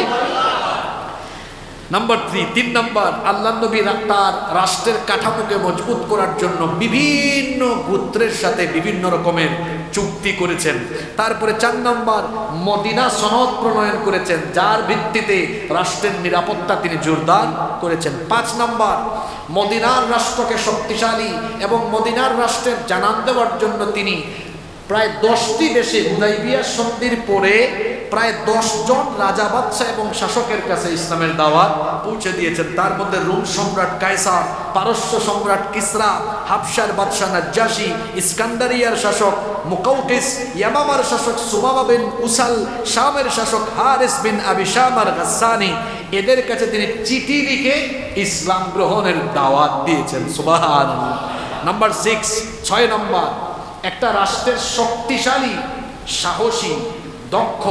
নাম্বার 3 নাম্বার, আল্লাহ নবী তার রাষ্ট্রের কাঠামোকে মজবুত করার জন্য বিভিন্ন গোত্রের সাথে বিভিন্ন রকমের চুক্তি করেছেন। তারপরে 4 নাম্বার, মদিনা সনদ প্রণয়ন করেছেন, যার ভিত্তিতে রাষ্ট্রের নিরাপত্তা তিনি জোরদার করেছেন। 5 নাম্বার, মদিনার রাষ্ট্রকে শক্তিশালী এবং মদিনার রাষ্ট্রের জানান দেওয়ার জন্য তিনি প্রায় 10টি দেশে হুদাইবিয়া সন্ধির পরে প্রায় 10 জন রাজা, বাদশা এবং শাসকের কাছে ইসলামের দাওয়াত পৌঁছে দিয়েছেন। তার মধ্যে রোম সম্রাট কায়সার, পারস্য সম্রাট কিসরা, হাবশার বাদশা নাজ্জাশী, ইস্কান্দারিয়ার শাসক মুকাউকিস, ইয়ামামার শাসক সুমামা বিন উসাল, শামের শাসক হারিস বিন আবি শামার গাসসানি, এদের কাছে তিনি চিঠি লিখে ইসলাম গ্রহণের দাওয়াত দিয়েছেন। সুবহানাল্লাহ। নাম্বার 6 নম্বর, একটা রাষ্ট্রের শক্তিশালী, সাহসী, দক্ষ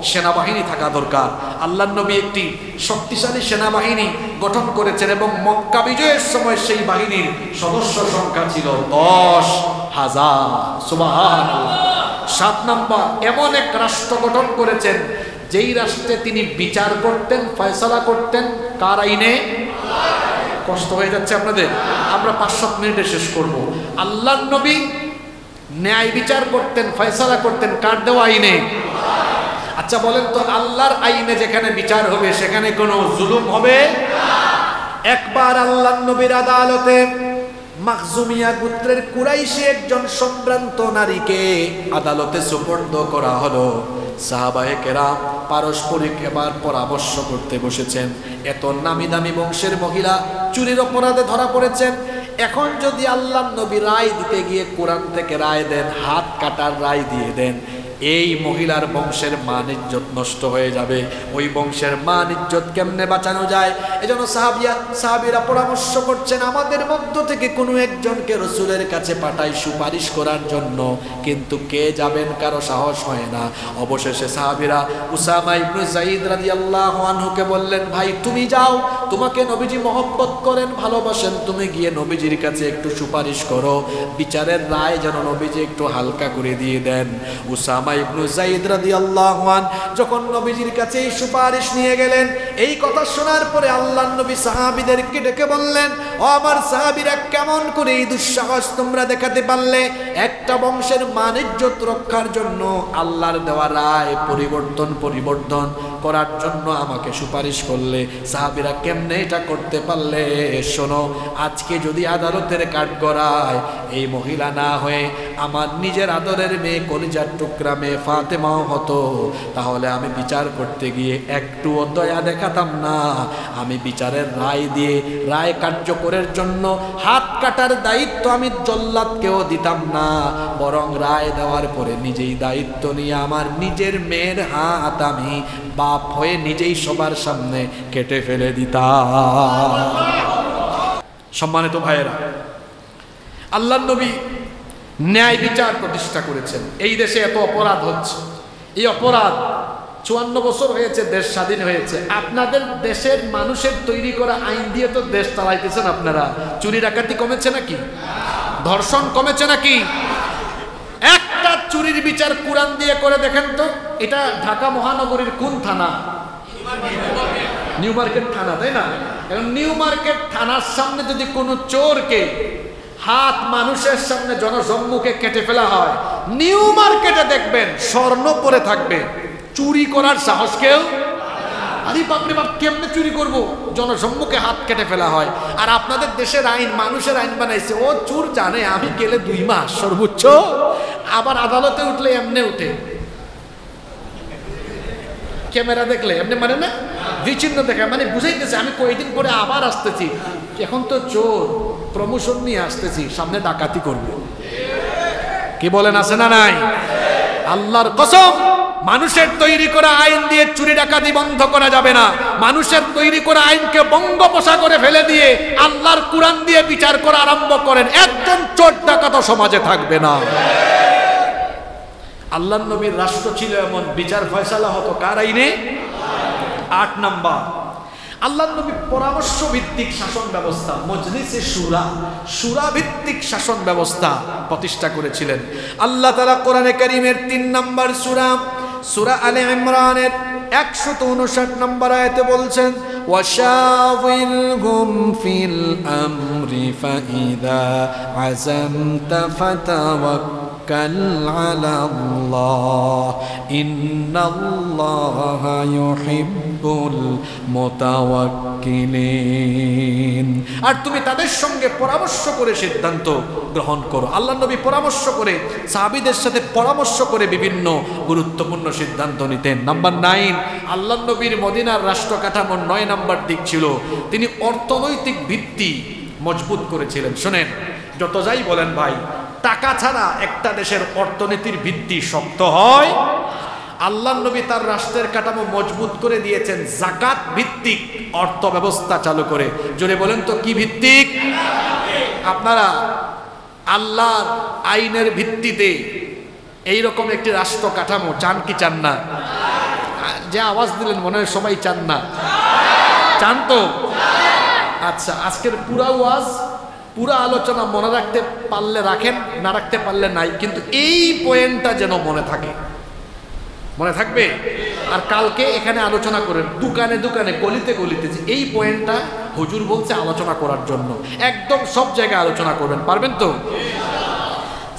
সেনাবাহিনী থাকা দরকার। আল্লাহর নবী একটি শক্তিশালী সেনাবাহিনী গঠন করেছেন এবং মক্কা বিজয়ের সময় সেই বাহিনীর সদস্য সংখ্যা ছিল 10,000। সুবহানাল্লাহ। 7 নম্বর, এমন এক রাষ্ট্র গঠন করেছেন যেই রাষ্ট্রে তিনি বিচার করতেন, ফয়সালা করতেন কার আইনে? কষ্ট হয়ে যাচ্ছে আপনাদের, আমরা 5-7 মিনিটে শেষ করব। আল্লাহর নবী ন্যায় বিচার করতেন, ফয়সালা করতেন কার দেওয়া আইনে? আচ্ছা বলেন তো, আল্লাহর আইনে যেখানে বিচার হবে সেখানে কোনো জুলুম হবে না। একবার আল্লাহর নবীর আদালতে মাখজুমিয়া গোত্রের কুরাইশি একজন সম্ভ্রান্ত নারীকে আদালতে সুপর্দ করা হলো। সাহাবায়ে কেরাম পারস্পরিক এবার পরামর্শ করতে বসেছেন। এত নামি দামি বংশের মহিলা চুরির অপরাধে ধরা পড়েছেন। এখন যদি আল্লাহর নবী রায় দিতে গিয়ে কোরআন থেকে রায় দেন, হাত কাটার রায় দিয়ে দেন, এই মহিলার বংশের মান ইজ্জত নষ্ট হয়ে যাবে। ওই বংশের মান ইজ্জত কেমনে বাঁচানো যায়? এজন্য সাহাবীরা পরামর্শ করছেন, আমাদের মধ্য থেকে কোনো একজনকে রাসূলের কাছে পাঠাই সুপারিশ করার জন্য, কিন্তু কে যাবেন কারো সাহস হয় না। অবশেষে সাহাবীরা উসামা ইবনে যায়েদ রাদিয়াল্লাহু আনহুকে বললেন, ভাই তুমি যাও, তোমাকে নবীজি মহব্বত করেন, ভালোবাসেন, তুমি গিয়ে নবীজির কাছে একটু সুপারিশ করো, বিচারের রায় যেন নবীজি একটু হালকা করে দিয়ে দেন। উসামা ইবনে যায়েদ রাদিয়াল্লাহু আনহু যখন নবীজির কাছে এই সুপারিশ নিয়ে গেলেন, এই কথা শোনার পরে আল্লাহর নবী সাহাবীদেরকে ডেকে বললেন, ও আমার সাহাবীরা, কেমন করে এই দুঃসাহস তোমরা দেখাতে পারলে? একটা বংশের মান ইজ্জত রক্ষার জন্য আল্লাহর দেওয়া রায় পরিবর্তন করার জন্য আমাকে সুপারিশ করলে। সাহাবীরা, কেমনে এটা করতে পারলে? শোনো, আজকে যদি আদালতের কাঠগড়ায় এই মহিলা না হয়ে আমার নিজের আদরের মেয়ে, কলিজার টুকরা মেয়ে ফাতেমাও হতো, তাহলে আমি বিচার করতে গিয়ে একটুও দয়া দেখাতাম না। আমি বিচারের রায় দিয়ে রায় কার্যকরের জন্য হাত কাটার দায়িত্ব আমি জল্লাদকেও দিতাম না, বরং রায় দেওয়ার পরে নিজেই দায়িত্ব নিয়ে আমার নিজের মেয়ের হাত আমি বাপ হয়ে নিজেই সবার সামনে কেটে ফেলে দিতাম। সম্মানিত ভাইয়েরা, আল্লাহর নবী ন্যায় বিচার প্রতিষ্ঠা করেছেন। এই দেশে এত অপরাধ হচ্ছে, এই অপরাধ 54 বছর হয়েছে দেশ স্বাধীন হয়েছে, আপনাদের দেশের মানুষের তৈরি করা আইন দিয়ে তো দেশ চালাইতেছেন আপনারা। চুরি ডাকাতি কমেছে নাকি? ধর্ষণ কমেছে নাকি? একটা চুরির বিচার কোরআন দিয়ে করে দেখেন তো। এটা ঢাকা মহানগরীর কোন থানা? নিউ মার্কেট থানা, তাই না? এখন নিউ মার্কেট থানার সামনে যদি কোনো চোরকে হাত মানুষের সামনে জনসম্মুখে কেটে ফেলা হয়, নিউ মার্কেটে দেখবেন স্বর্ণ পরে থাকবে, চুরি করার সাহস কেউ। আরে বাপরে বাপ, কেমনে চুরি করব? জনসম্মুখে হাত কেটে ফেলা হয়। আর আপনাদের দেশের আইন মানুষের আইন বানাইছে, ও চোর জানে আমি গেলে 2 মাস সর্বোচ্চ, আবার আদালতে উঠলে এমনি উঠে, ক্যামেরা দেখলে এমনি মানে না, বিচ্ছিন্ন দেখা মানে বুঝাইতেছে আমি কয়েকদিন পরে আবার আসতেছি, এখন তো চোর প্রমোশন নিয়ে আসতেছি, সামনে ডাকাতি করবে। কি বলেন, আছে না নাই? আল্লাহর কসম, মানুষের তৈরি করা আইন দিয়ে চুরি ডাকাতি বন্ধ করা যাবে না। মানুষের তৈরি করা আইনকে বঙ্গোপসাগরে ফেলে দিয়ে আল্লাহর কোরআন দিয়ে বিচার করা আরম্ভ করেন, একজন চোর ডাকাত সমাজে থাকবে না। আল্লাহর নবীর রাষ্ট্র ছিল এমন, বিচার ফয়সালা হতো কার আইনে? 8 নাম্বার, আল্লাহর নবী পরামর্শ ভিত্তিক শাসন ব্যবস্থা, মজলিসে শুরা, শুরা ভিত্তিক শাসন ব্যবস্থা প্রতিষ্ঠা করেছিলেন। আল্লাহ তাআলা কোরআনে কারীমের 3 নাম্বার সূরা, সূরা আলে ইমরানের 159 নম্বর আয়াতে বলছেন, ওয়াশাওিরহুম ফিল আমরি ফাইদা আযামতা ফাতাওয়াক্কাল আলাল্লাহ ইন্নাল্লাহা ইউহিব্বুল মুতাওয়াক্কিলিন। আর তুমি তাদের সঙ্গে পরামর্শ করে সিদ্ধান্ত গ্রহণ করো। আল্লাহ নবী পরামর্শ করে, সাহাবীদের সাথে পরামর্শ করে বিভিন্ন গুরুত্বপূর্ণ সিদ্ধান্ত নিতেন। নাম্বার 9, আল্লাহ নবীর মদিনার রাষ্ট্র কাঠামোর 9 নাম্বার দিক ছিল তিনি অর্থনৈতিক ভিত্তি মজবুত করেছিলেন। শোনেন, যত যাই বলেন ভাই, টাকা ছাড়া একটা দেশের অর্থনীতির ভিত্তি শক্ত হয়। আল্লাহ নবী তার রাষ্ট্রের কাঠামো মজবুত করে দিয়েছেন যাকাত ভিত্তিক অর্থ ব্যবস্থা চালু করে। জোরে বলেন তো কি ভিত্তিক? আপনারা আল্লাহর আইনের ভিত্তিতে এইরকম একটি রাষ্ট্র কাঠামো চান কি চান না? যে আওয়াজ দিলেন মনে হয় সবাই চান না, চান তো? আচ্ছা, আজকের পুরা ওয়াজ, পুরা আলোচনা মনে রাখতে পারলে রাখেন, না রাখতে পারলে নাই, কিন্তু এই পয়েন্টটা যেন মনে থাকে। মনে থাকবে? আর কালকে এখানে আলোচনা করেন, দোকানে দোকানে, গলিতে গলিতে, যে এই পয়েন্টটা হুজুর বলছে আলোচনা করার জন্য, একদম সব জায়গায় আলোচনা করবেন। পারবেন তো?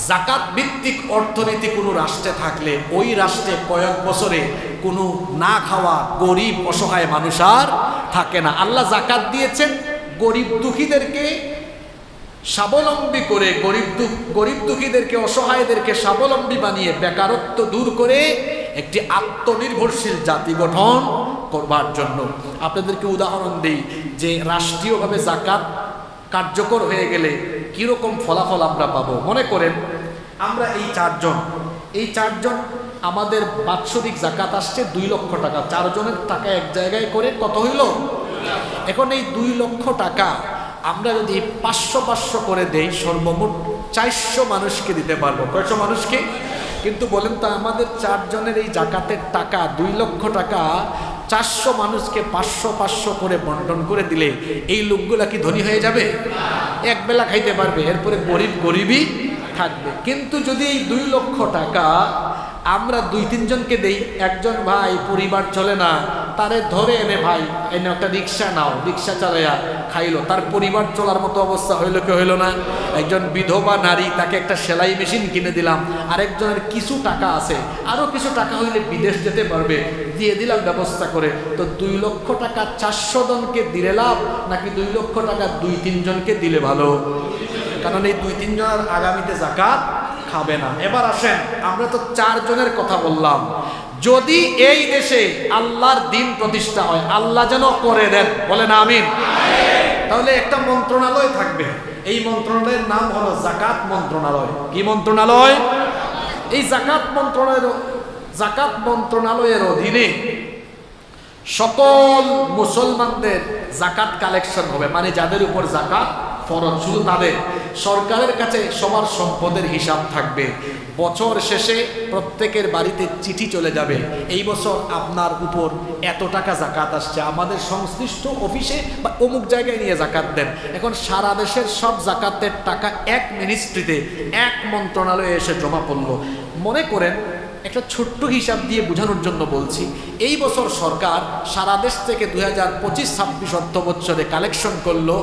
যাকাত ভিত্তিক অর্থনীতি কোনো রাষ্ট্রে থাকলে ওই রাষ্ট্রে কয়েক বছরে কোনো না খাওয়া গরিব অসহায় মানুষ আর থাকে না। আল্লাহ যাকাত দিয়েছেন গরিব দুঃখীদেরকে স্বাবলম্বী করে, গরিব দুঃখীদেরকে, অসহায়দেরকে স্বাবলম্বী বানিয়ে বেকারত্ব দূর করে একটি আত্মনির্ভরশীল জাতি গঠন করবার জন্য। আপনাদেরকে উদাহরণ দিই যে রাষ্ট্রীয়ভাবে যাকাত কার্যকর হয়ে গেলে কিরকম ফলাফল আমরা পাবো। মনে করেন আমরা এই চারজন আমাদের বাৎসরিক যাকাত আসছে 2 লক্ষ টাকা, 4 জনের টাকা এক জায়গায় করে কত হইল? এখন এই 2 লক্ষ টাকা আমরা যদি 500 করে দেই, সর্বমোট 400 মানুষকে দিতে পারবো। কয়শো মানুষকে? কিন্তু বলেন তো, আমাদের 4 জনের এই যাকাতের টাকা 2 লক্ষ টাকা 400 মানুষকে 500 করে বন্টন করে দিলে এই লোকগুলা কি ধনী হয়ে যাবে? এক বেলা খাইতে পারবে, এরপরে গরিবই থাকবে। কিন্তু যদি এই 2 লক্ষ টাকা আমরা 2-3 জনকে দেই, একজন ভাই পরিবার চলে না, তারে ধরে এনে ভাই এনে একটা রিক্সা নাও, রিক্সা চালাইয়া খাইলো, তার পরিবার চলার মতো অবস্থা হইল কি হইল না? একজন বিধবা নারী, তাকে একটা সেলাই মেশিন কিনে দিলাম, আরেকজনের কিছু টাকা আছে, আরো কিছু টাকা হইলে বিদেশ যেতে পারবে, দিয়ে দিলাম ব্যবস্থা করে। তো 2 লক্ষ টাকা 400 জনকে দিলে লাভ, নাকি 2 লক্ষ টাকা 2-3 জনকে দিলে ভালো? কারণ এই 2-3 জনের আগামীতে যাকাত খাবে না। এবার আসেন, আমরা তো 4 জনের কথা বললাম, যদি এই দেশে আল্লাহর দ্বীন প্রতিষ্ঠা হয়, আল্লাহ যেন করে দেন, বলেন আমিন, তাহলে একটা মন্ত্রণালয় থাকবে। এই মন্ত্রণালয়ের নাম হলো যাকাত মন্ত্রণালয়। কি মন্ত্রণালয়? এই যাকাত মন্ত্রণালয়ের অধীনে সকল মুসলমানদের যাকাত কালেকশন হবে, মানে যাদের উপর যাকাত ফরজ শুধু তাদের। সরকারের কাছে সবার সম্পদের হিসাব থাকবে। বছর শেষে প্রত্যেকের বাড়িতে চিঠি চলে যাবে, এই বছর আপনার উপর এত টাকা জাকাত আসছে, আমাদের সংশ্লিষ্ট অফিসে বা অমুক জায়গায় নিয়ে জাকাত দেন। এখন সারা দেশের সব জাকাতের টাকা এক মিনিস্ট্রিতে, এক মন্ত্রণালয়ে এসে জমা পড়লো। মনে করেন, একটা ছোট্ট হিসাব দিয়ে বোঝানোর জন্য বলছি, এই বছর সরকার সারা দেশ থেকে 2025-26 অর্থ বছরে কালেকশন করলো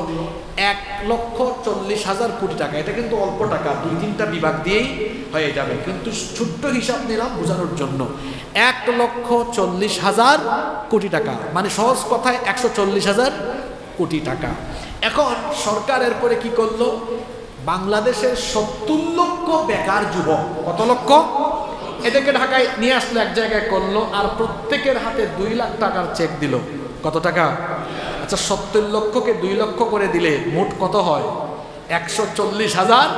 1,40,000 কোটি টাকা। এটা কিন্তু অল্প টাকা, 2-3টা বিভাগ দিয়েই হয়ে যাবে, কিন্তু ছোট্ট হিসাব নিলাম বোঝানোর জন্য। 1,40,000 কোটি টাকা মানে সহজ কথায় 140,000 কোটি টাকা। এখন সরকার এরপরে কি করলো, বাংলাদেশের 70 লক্ষ বেকার যুবক, কত লক্ষ, এদেরকে ঢাকায় নিয়ে আসলো, এক জায়গায় করলো, আর প্রত্যেকের হাতে 2 লাখ টাকার চেক দিল। কত টাকা? আচ্ছা, 70 লক্ষকে 2 লক্ষ করে দিলে মোট কত হয়? 140,000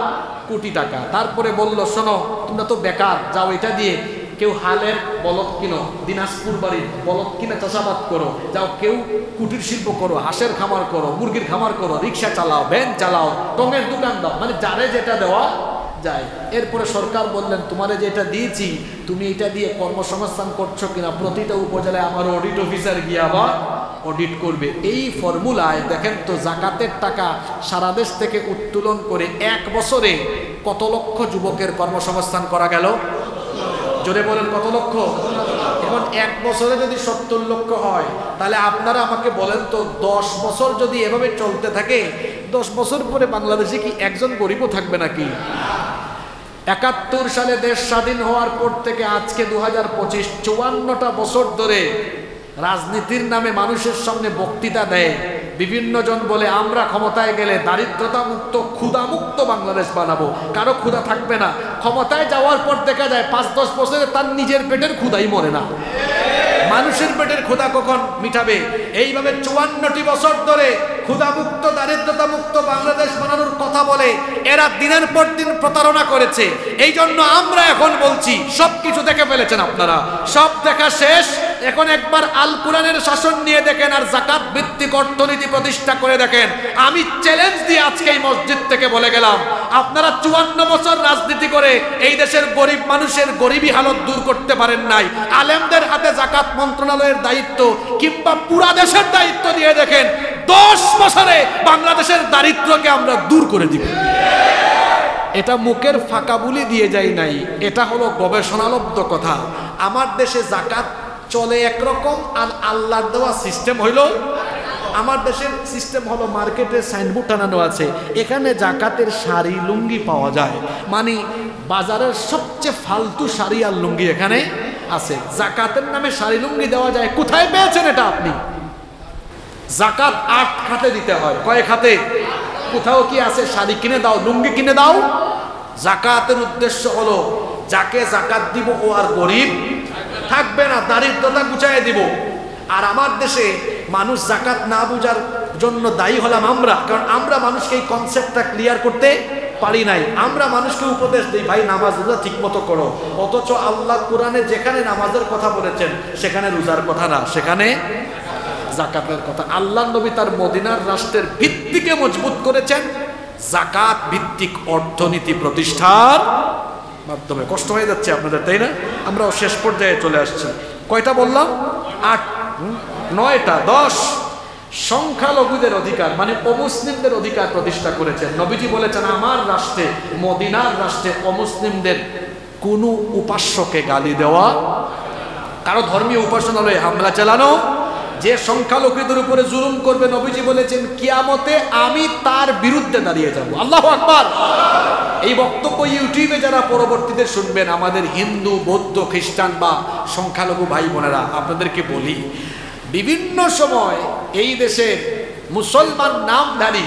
কোটি টাকা। তারপরে বললো, শোনো তোমরা তো বেকার, যাও এটা দিয়ে কেউ হালের বলদ কিনো, দিনাজপুর বাড়ির বলদ কিনে চাষাবাদ করো, যাও কেউ কুটির শিল্প করো, হাঁসের খামার করো, মুরগির খামার করো, রিক্সা চালাও, ভ্যান চালাও, টঙের দোকান দাও, মানে যারে যেটা দেওয়া যায়। এরপরে সরকার বললেন, তোমারে যেটা দিয়েছি তুমি এটা দিয়ে কর্মসংস্থান করছো কিনা প্রতিটা উপজেলায় আমার অডিট অফিসার গিয়ে আবার অডিট করবে। এই ফর্মুলায় দেখেন তো জাকাতের টাকা সারা দেশ থেকে উত্তোলন করে এক বছরে কত লক্ষ যুবকের কর্মসংস্থান করা গেল? জোরে বলেন, কত লক্ষ? এখন এক বছরে যদি 70 লক্ষ হয়, তাহলে আপনারা আমাকে বলেন তো 10 বছর যদি এভাবে চলতে থাকে, 10 বছর পরে বাংলাদেশে কি একজন গরিবও থাকবে নাকি? 71 সালে দেশ স্বাধীন হওয়ার পর থেকে আজকে 2025, 54টা বছর ধরে রাজনীতির নামে মানুষের সামনে বক্তৃতা দেয় বিভিন্ন জন, বলে আমরা ক্ষমতায় গেলে দারিদ্রতা মুক্ত, ক্ষুধা মুক্ত বাংলাদেশ বানাবো, কারো ক্ষুধা থাকবে না। ক্ষমতায় যাওয়ার পর দেখা যায় 5-10 বছরে তার নিজের পেটের ক্ষুধাই মরে না। মানুষের পেটের ক্ষুধা কখন মিটাবে? এইভাবে 54টি বছর ধরে ক্ষুধা মুক্ত, দারিদ্রতা মুক্ত বাংলাদেশ বানানোর কথা বলে এরা দিনের পর দিন প্রতারণা করেছে। এই জন্য আমরা এখন বলছি, সবকিছু দেখে ফেলেছেন আপনারা, সব দেখা শেষ। এখন একবার আল কোরআনের শাসন নিয়ে দেখেন, আর জাকাত ভিত্তিক অর্থনীতি প্রতিষ্ঠা করে দেখেন। আমি চ্যালেঞ্জ দিয়ে আজকে এই মসজিদ থেকে বলে গেলাম, আপনারা 54 বছর রাজনীতি করে এই দেশের গরিব মানুষের গরিবী হালত দূর করতে পারেন নাই। আলেমদের হাতে জাকাত মন্ত্রণালয়ের দায়িত্ব কিংবা পুরা দেশের দায়িত্ব দিয়ে দেখেন, 10 বছরে বাংলাদেশের দারিদ্র্যকে আমরা দূর করে দিব। এটা মুখের ফাঁকা বুলি দিয়ে যায় নাই, এটা হলো গবেষণালব্ধ কথা। আমার দেশে জাকাত চলে একরকম, আর আল্লাহর দেওয়া সিস্টেম হইল, আমার দেশের সিস্টেম হলো মার্কেটে সাইনবোর্ড টানানো আছে, এখানে জাকাতের শাড়ি লুঙ্গি পাওয়া যায়, মানে বাজারের সবচেয়ে ফালতু শাড়ি আর লুঙ্গি এখানে আছে। জাকাতের নামে শাড়ি লুঙ্গি দেওয়া যায়, কোথায় পেয়েছেন এটা আপনি? জাকাত 8 খাতে দিতে হয়। কয় খাতে? কোথাও কি আছে শাড়ি কিনে দাও, লুঙ্গি কিনে দাও? জাকাতের উদ্দেশ্য হলো যাকে জাকাত দিব ও আর গরিব থাকবে না, দারিদ্রতা গুছায় দিব। আর আমার দেশে মানুষ জাকাত না বুঝার জন্য দায়ী হলাম আমরা, কারণ আমরা মানুষকে এই কনসেপ্টটা ক্লিয়ার করতে পারি নাই। আমরা মানুষকে উপদেশ দিই, ভাই নামাজ রোজা ঠিক মতো করো, অথচ আল্লাহ কোরআনে যেখানে নামাজের কথা বলেছেন সেখানে রোজার কথা না, সেখানে জাকাতের কথা। আল্লাহ নবী তার মদিনার রাষ্ট্রের ভিত্তিকে মজবুত করেছেন জাকাত ভিত্তিক অর্থনীতি প্রতিষ্ঠার মাধ্যমে। কষ্ট হয়ে যাচ্ছে আপনাদের, তাই না? আমরাও শেষ পর্যায়ে চলে আসছি। কয়টা বললাম? 8, 9টা, 10। সংখ্যালঘুদের অধিকার মানে অমুসলিমদের অধিকার প্রতিষ্ঠা করেছেন নবীজি। বলেছেন, আমার রাষ্ট্রে, মদিনার রাষ্ট্রে অমুসলিমদের কোনো উপাস্যকে গালি দেওয়া, কারো ধর্মীয় উপাসনালয়ে হামলা চালানো, যে সংখ্যালঘুদের উপরে জুলুম করবে নবীজি বলেছেন কিয়ামতে আমি তার বিরুদ্ধে দাঁড়িয়ে যাব। আল্লাহু আকবার। এই বক্তব্য ইউটিউবে যারা পরবর্তীতে শুনবেন, আমাদের হিন্দু, বৌদ্ধ, খ্রিস্টান বা সংখ্যালঘু ভাই বোনেরা, আপনাদেরকে বলি, বিভিন্ন সময় এই দেশের মুসলমান নামধারী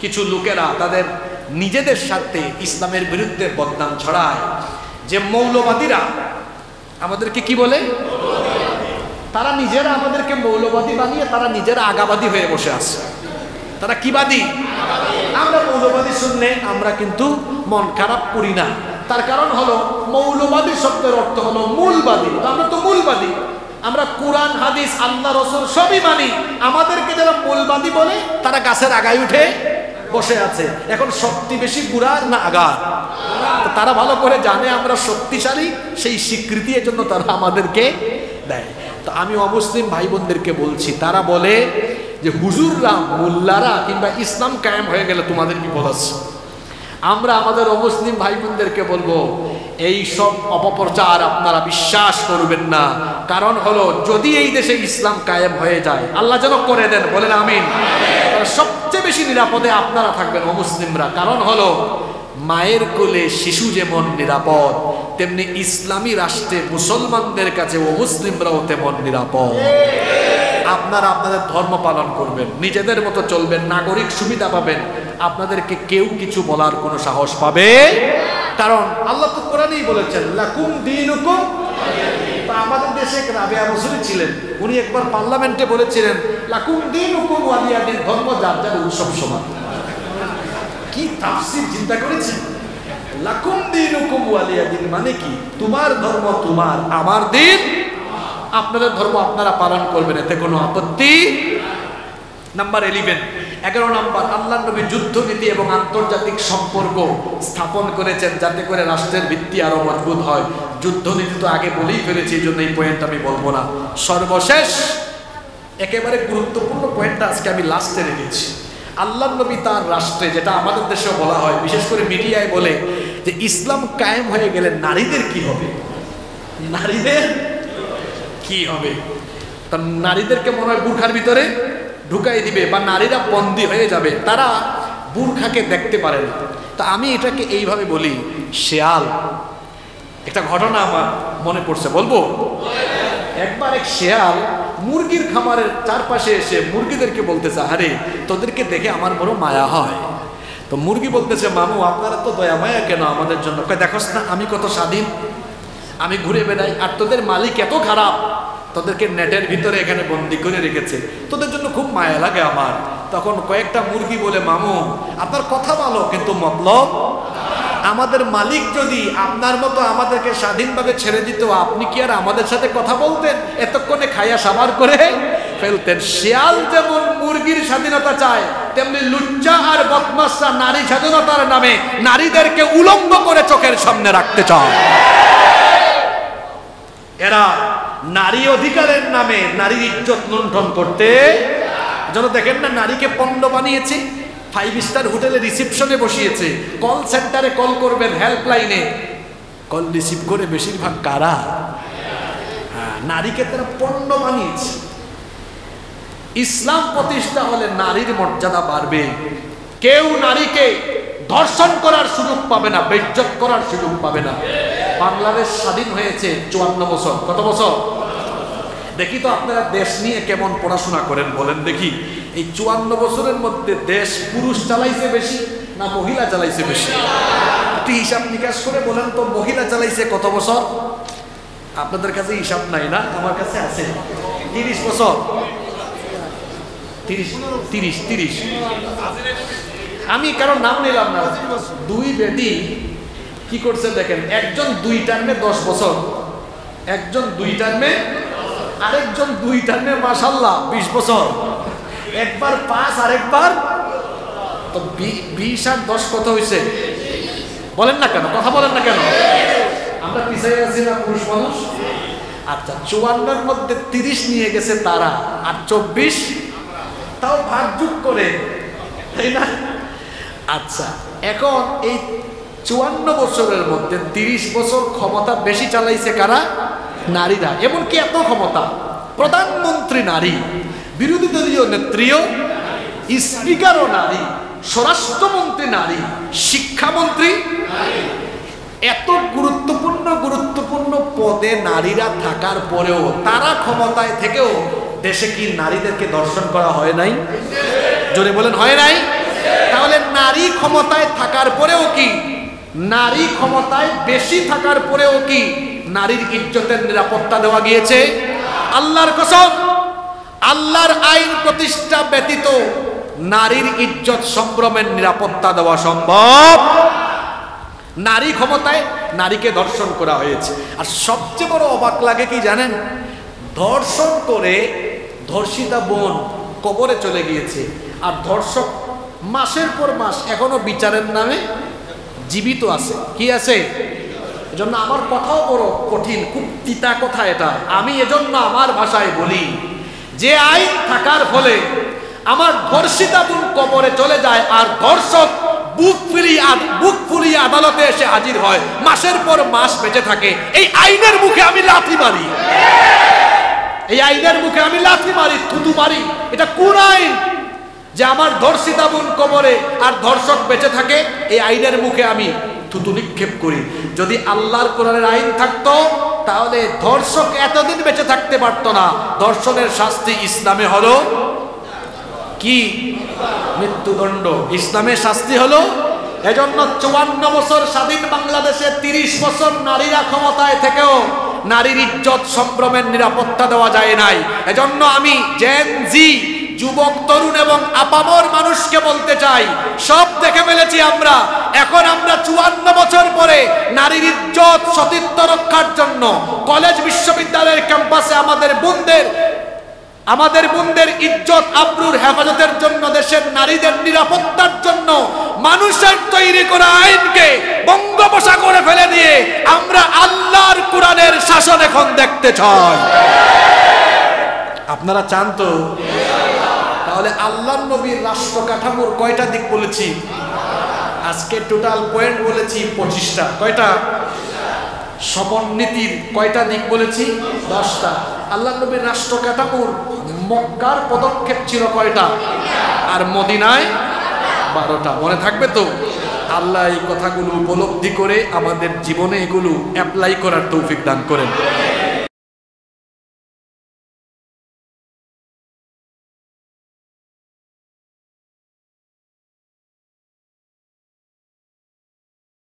কিছু লোকেরা তাদের নিজেদের সাথে ইসলামের বিরুদ্ধে বদনাম ছড়ায়, যে মৌলবাদীরা আমাদেরকে কি বলে, তারা নিজেরা আমাদেরকে মৌলবাদী বানিয়ে তারা নিজেরা আগাবাদী হয়ে বসে আছে। তারা কি বাদী? আমরা মৌলবাদী শুনলে আমরা কিন্তু মন খারাপ করি না, তার কারণ হলো মৌলবাদী শব্দের অর্থ হলো মূলবাদী। আমরা তো মূলবাদী, আমরা কোরআন হাদিস আল্লাহ রাসূল সবই মানি। আমাদেরকে যারা মূলবাদী বলে তারা গাছের আগায় উঠে বসে আছে। এখন শক্তি বেশি গুড়ার না আগার? তারা ভালো করে জানে আমরা শক্তিশালী, সেই স্বীকৃতি এর জন্য তারা আমাদেরকে দেয়। তো আমি অমুসলিম ভাই বোনদেরকে বলছি, তারা বলে যে হুজুররা, মোল্লারা কিংবা ইসলাম কায়েম হয়ে গেলে তোমাদের বিপদ আছে। আমরা আমাদের অমুসলিম ভাই বোনদেরকে বলবো, এই সব অপপ্রচার আপনারা বিশ্বাস করবেন না। কারণ হলো, যদি এই দেশে ইসলাম কায়েম হয়ে যায়, আল্লাহ যেন করে দেন, বলেন আমিন, সবচেয়ে বেশি নিরাপদে আপনারা থাকবেন অমুসলিমরা। কারণ হলো, মায়ের কোলে শিশু যেমন নিরাপদ, তেমনি ইসলামী রাষ্ট্রে মুসলমানদের কাছে অমুসলিমরাও তেমন নিরাপদ। আপনারা আপনাদের ধর্ম পালন করবেন, নিজেদের মতো চলবেন, নাগরিক সুবিধা পাবেন, আপনাদেরকে কেউ কিছু বলার কোনো সাহস পাবে। কারণ আল্লাহ তো কোরআনেই বলেছেন, লাকুম দীনুকুম। আমাদের দেশে রাবেয়া বসরি ছিলেন, উনি একবার পার্লামেন্টে বলেছিলেন, লাকুম দীনুকুম ওয়ালিয়া দিন, ধর্ম যার যার উৎসব সমান। কি তাফসীর চিন্তা করেছেন? লাকুম দীনুকুম ওয়ালিয়া দিন মানে কি? তোমার ধর্ম তোমার, আমার দিন, আপনাদের ধর্ম আপনারা পালন করবেন, এতে কোনো আপত্তি। নাম্বার 11 নাম্বার, আল্লাহর নবী যুদ্ধনীতি এবং আন্তর্জাতিক সম্পর্ক স্থাপন করেছেন যাতে করে রাষ্ট্রের ভিত্তি আরো মজবুত হয়। যুদ্ধনীতি তো আগে বলেই ফেলেছি, এই জন্য এই পয়েন্ট আমি বলবো না। সর্বশেষ একেবারে গুরুত্বপূর্ণ পয়েন্টটা আজকে আমি লাস্টে রেখেছি। আল্লাহর নবী তার রাষ্ট্রে, যেটা আমাদের দেশেও বলা হয়, বিশেষ করে মিডিয়ায় বলে যে ইসলাম কায়েম হয়ে গেলে নারীদের কি হবে, নারীদের কি হবে। তা নারীদেরকে মনে হয় বুরখার ভিতরে ঢুকাই দিবে, বা নারীরা বন্দী হয়ে যাবে, তারা বুরখাকে দেখতে পারে না। তা আমি এটাকে এইভাবে বলি, শেয়াল, একটা ঘটনা আমার মনে পড়ছে, বলবো। একবার এক শেয়াল মুরগির খামারের চারপাশে এসে মুরগিদেরকে বলতেছে, আরে তোদেরকে দেখে আমার বড় মায়া হয়। তো মুরগি বলতেছে, মামু আপনারা তো দয়া মায়া কেন আমাদের জন্য? দেখোস না আমি কত স্বাধীন, আমি ঘুরে বেড়াই, আর তোদের মালিক এত খারাপ, তোদেরকে নেটের ভিতরে এখানে বন্দি করে রেখেছে, তোদের জন্য খুব মায়া লাগে আমার। তখন কয়েকটা মুরগি বলে, মামু আপনার কথা ভালো, কিন্তু মতলব, আমাদের মালিক যদি আপনার মতো আমাদেরকে স্বাধীনভাবে ছেড়ে দিত, আপনি কি আর আমাদের সাথে কথা বলতেন? এতক্ষণে খাইয়া সাবার করে ফেলতেন। শিয়াল যেমন মুরগির স্বাধীনতা চায়, তেমনি লুচ্চা আর বদমাশরা নারী স্বাধীনতার নামে নারীদেরকে উলঙ্গ করে চোখের সামনে রাখতে চায়। এরা নারী অধিকারের নামে নারীর ইজ্জত লুণ্ঠন করতে যেন, দেখেন না, নারীকে পণ্য বানিয়েছে, 5 স্টার হোটেলে রিসেপশনে বসিয়েছে, কল সেন্টারে কল করবেন, হেল্পলাইনে কল রিসিভ করে বেশিরভাগ কারা? নারীকে তারা পণ্য বানিয়েছে। ইসলাম প্রতিষ্ঠা হলে নারীর মর্যাদা বাড়বে, কেউ নারীকে ধর্ষণ করার সুযোগ পাবে না, বেইজ্জত করার সুযোগ পাবে না। বাংলাদেশ স্বাধীন হয়েছে 54 বছর। কত বছর? দেখি তো আপনারা দেশ নিয়ে কেমন পড়াশোনা করেন, বলেন দেখি। এই 54 বছরের মধ্যে দেশ পুরুষ চালাইছে বেশি না মহিলা চালাইছে বেশি? একটু হিসাব নিকাশ করে বলেন তো, মহিলা চালাইছে কত বছর? আপনাদের কাছে হিসাব নাই না, আমার কাছে আছে। 30 বছর। 30 আমি কারণ নাম নিলাম না। 2 বেটি কি করছে দেখেন, একজন 2 টার্মে 10 বছর, একজন 2 টার্মে, আরেকজন 2 টার্মে মাশাআল্লাহ 20 বছর, একবার 5 আরেকবার তো 20 আর 10 কত হয়েছে? বলেন না কেন, কথা বলেন না কেন? আমরা পিছিয়ে আছি না পুরুষ মানুষ? আচ্ছা, 54 এর মধ্যে 30 নিয়ে গেছে তারা, আর 24 তাও ভাগযোগ করে, তাই না? আচ্ছা, এখন এই 54 বছরের মধ্যে 30 বছর ক্ষমতা বেশি চালাইছে কারা? নারীরা। এমনকি এত ক্ষমতা, প্রধানমন্ত্রী নারী, বিরোধী দলীয় নেত্রীও, স্পিকারও নারী, স্বরাষ্ট্রমন্ত্রী নারী, শিক্ষামন্ত্রী, এত গুরুত্বপূর্ণ পদে নারীরা থাকার পরেও, তারা ক্ষমতায় থেকেও দেশে কি নারীদেরকে ধর্ষণ করা হয় নাই? জোরে বলেন, হয় নাই? তাহলে নারী ক্ষমতায় থাকার পরেও কি, নারী ক্ষমতায় বেশি থাকার পরেও কি নারীর ইজ্জতের নিরাপত্তা দেওয়া গিয়েছে? আল্লাহর কসম, আল্লাহর আইন প্রতিষ্ঠা ব্যতীত নারীর ইজ্জত সম্ভ্রমের নিরাপত্তা দেওয়া সম্ভব। নারী ক্ষমতায় নারীকে ধর্ষণ করা হয়েছে। আর সবচেয়ে বড় অবাক লাগে কি জানেন? ধর্ষণ করে ধর্ষিতা বোন কবরে চলে গিয়েছে, আর ধর্ষক মাসের পর মাস এখনো বিচারের নামে জীবিত আছে। কি আছে? এজন্য আমার কথাও বড় কঠিন, খুব তিতা কথা এটা। আমি এজন্য আমার ভাষায় বলি, যে আইন থাকার ফলে আমার ধর্ষিতা বোন কবরে চলে যায় আর ধর্ষক বুক ফুলিয়ে আদালতে এসে হাজির হয়, মাসের পর মাস বেঁচে থাকে, এই আইনের মুখে আমি লাথি মারি, এই আইনের মুখে আমি লাথি মারি, থুতু মারি। এটা কোন আইন যে আমার ধর্ষিতা বোন কবরে আর ধর্ষক বেঁচে থাকে, এই আইনের মুখে আমি থুতু নিক্ষেপ করি? যদি আল্লাহর কোরআনের আইন থাকতো তাহলে ধর্ষক এতদিন বেঁচে থাকতে পারতো না। ধর্ষণের শাস্তি ইসলামে হলো কি? মৃত্যুদণ্ড। ইসলামের শাস্তি হলো। এজন্য 54 বছর স্বাধীন বাংলাদেশে 30 বছর নারীরা ক্ষমতায় থেকেও নারীর ইজ্জত সম্ভ্রমের নিরাপত্তা দেওয়া যায় নাই। এজন্য আমি জেন জি যুবক তরুণ এবং আপামর মানুষকে বলতে চাই, সব দেখে ফেলেছি আমরা। এখন আমরা 54 বছর পরে নারীর ইজ্জত সতীত্ব রক্ষার জন্য কলেজ বিশ্ববিদ্যালয়ের ক্যাম্পাসে আমাদের বোনদের ইজ্জত আবরুর হেফাজতের জন্য, দেশের নারীদের নিরাপত্তার জন্য মানুষের তৈরি করা আইনকে বঙ্গোপসাগরে ফেলে দিয়ে আমরা আল্লাহর কোরআনের শাসন এখন দেখতে চাই। আপনারা চান তো? তাহলে আল্লাহর নবীর রাষ্ট্র কাঠামোর কয়টা দিক বলেছি? আজকে টোটাল পয়েন্ট বলেছি 25টা। কয়টা? সমন্বিতির কয়টা দিক বলেছি? 10টা। আল্লাহর নবীর রাষ্ট্র কাঠামোর মক্কার পদক্ষেপ ছিল কয়টা? আর মদিনায় 12টা। মনে থাকবে তো? আল্লাহ এই কথাগুলো উপলব্ধি করে আমাদের জীবনে এগুলো অ্যাপ্লাই করার তৌফিক দান করেন।